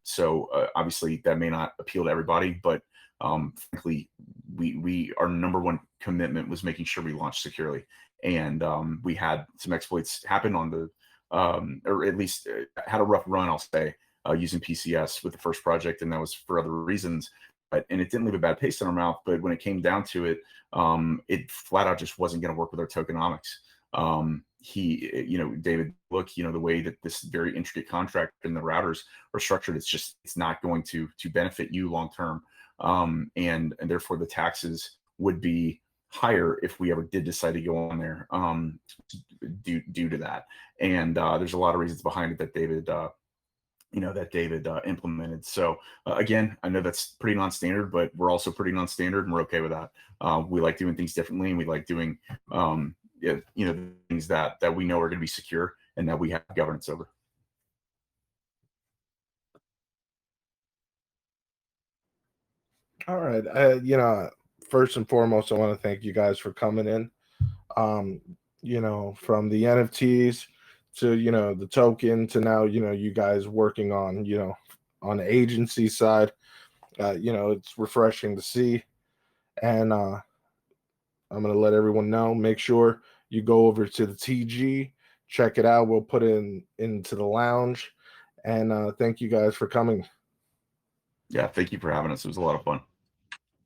B: So obviously that may not appeal to everybody, but frankly, we our number one commitment was making sure we launched securely, and we had some exploits happen on the or at least had a rough run, I'll say, using PCS with the first project, and that was for other reasons. And it didn't leave a bad taste in our mouth, but when it came down to it, it flat out just wasn't going to work with our tokenomics. David, look, the way that this very intricate contract and the routers are structured, it's not going to benefit you long term. And therefore the taxes would be higher if we ever did decide to go on there, due to that. And there's a lot of reasons behind it that David implemented. So again, I know that's pretty non-standard, but we're also pretty non-standard, and we're okay with that. We like doing things differently, and we like doing things that we know are going to be secure and that we have governance over.
E: All right. First and foremost, I want to thank you guys for coming in. From the NFTs to, the token to now, you guys working on, on the agency side. It's refreshing to see. And I'm going to let everyone know, make sure you go over to the TG, check it out. We'll put it into the lounge. And thank you guys for coming.
B: Yeah, thank you for having us. It was a lot of fun.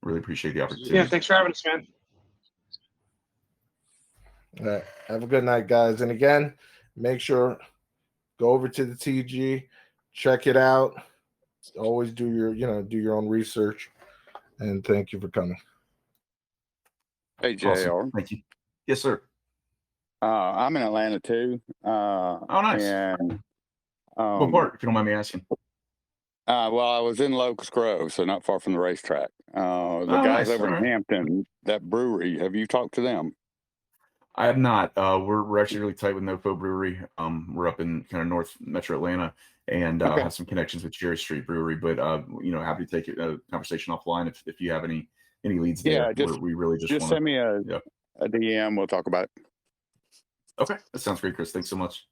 B: Really appreciate the opportunity.
C: Yeah, thanks for having us, man.
E: All right. Have a good night, guys. And again, make sure go over to the TG, check it out. Always do your own research. And thank you for coming.
F: Hey, JR.
B: Awesome. Thank you. Yes, sir.
F: I'm in Atlanta too.
B: Oh, nice.
F: And
B: what part, if you don't mind me asking?
F: Well, I was in Locust Grove, so not far from the racetrack. The guys
B: nice.
F: over in Hampton, that brewery, have you talked to them?
B: I have not. We're actually really tight with Nofo Brewery. We're up in kind of North Metro Atlanta, and have some connections with Cherry Street Brewery. But happy to take a conversation offline if you have any leads there.
F: Yeah,
B: we really just
F: send me a DM. We'll talk about it.
B: Okay, that sounds great, Chris. Thanks so much.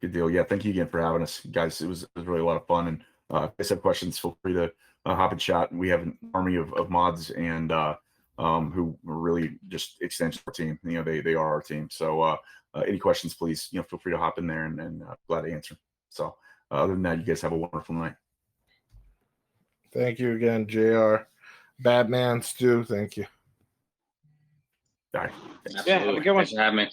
B: Good deal. Yeah, thank you again for having us, guys. It was really a lot of fun. And if you guys have questions, feel free to hop and chat. We have an army of mods and who are really just extensions of our team. They are our team. So any questions, please, feel free to hop in there and glad to answer. So other than that, you guys have a wonderful night.
E: Thank you again, JR. Batman, Stu, thank you.
B: Bye.
C: Yeah, have a good one.
D: Thanks for having me.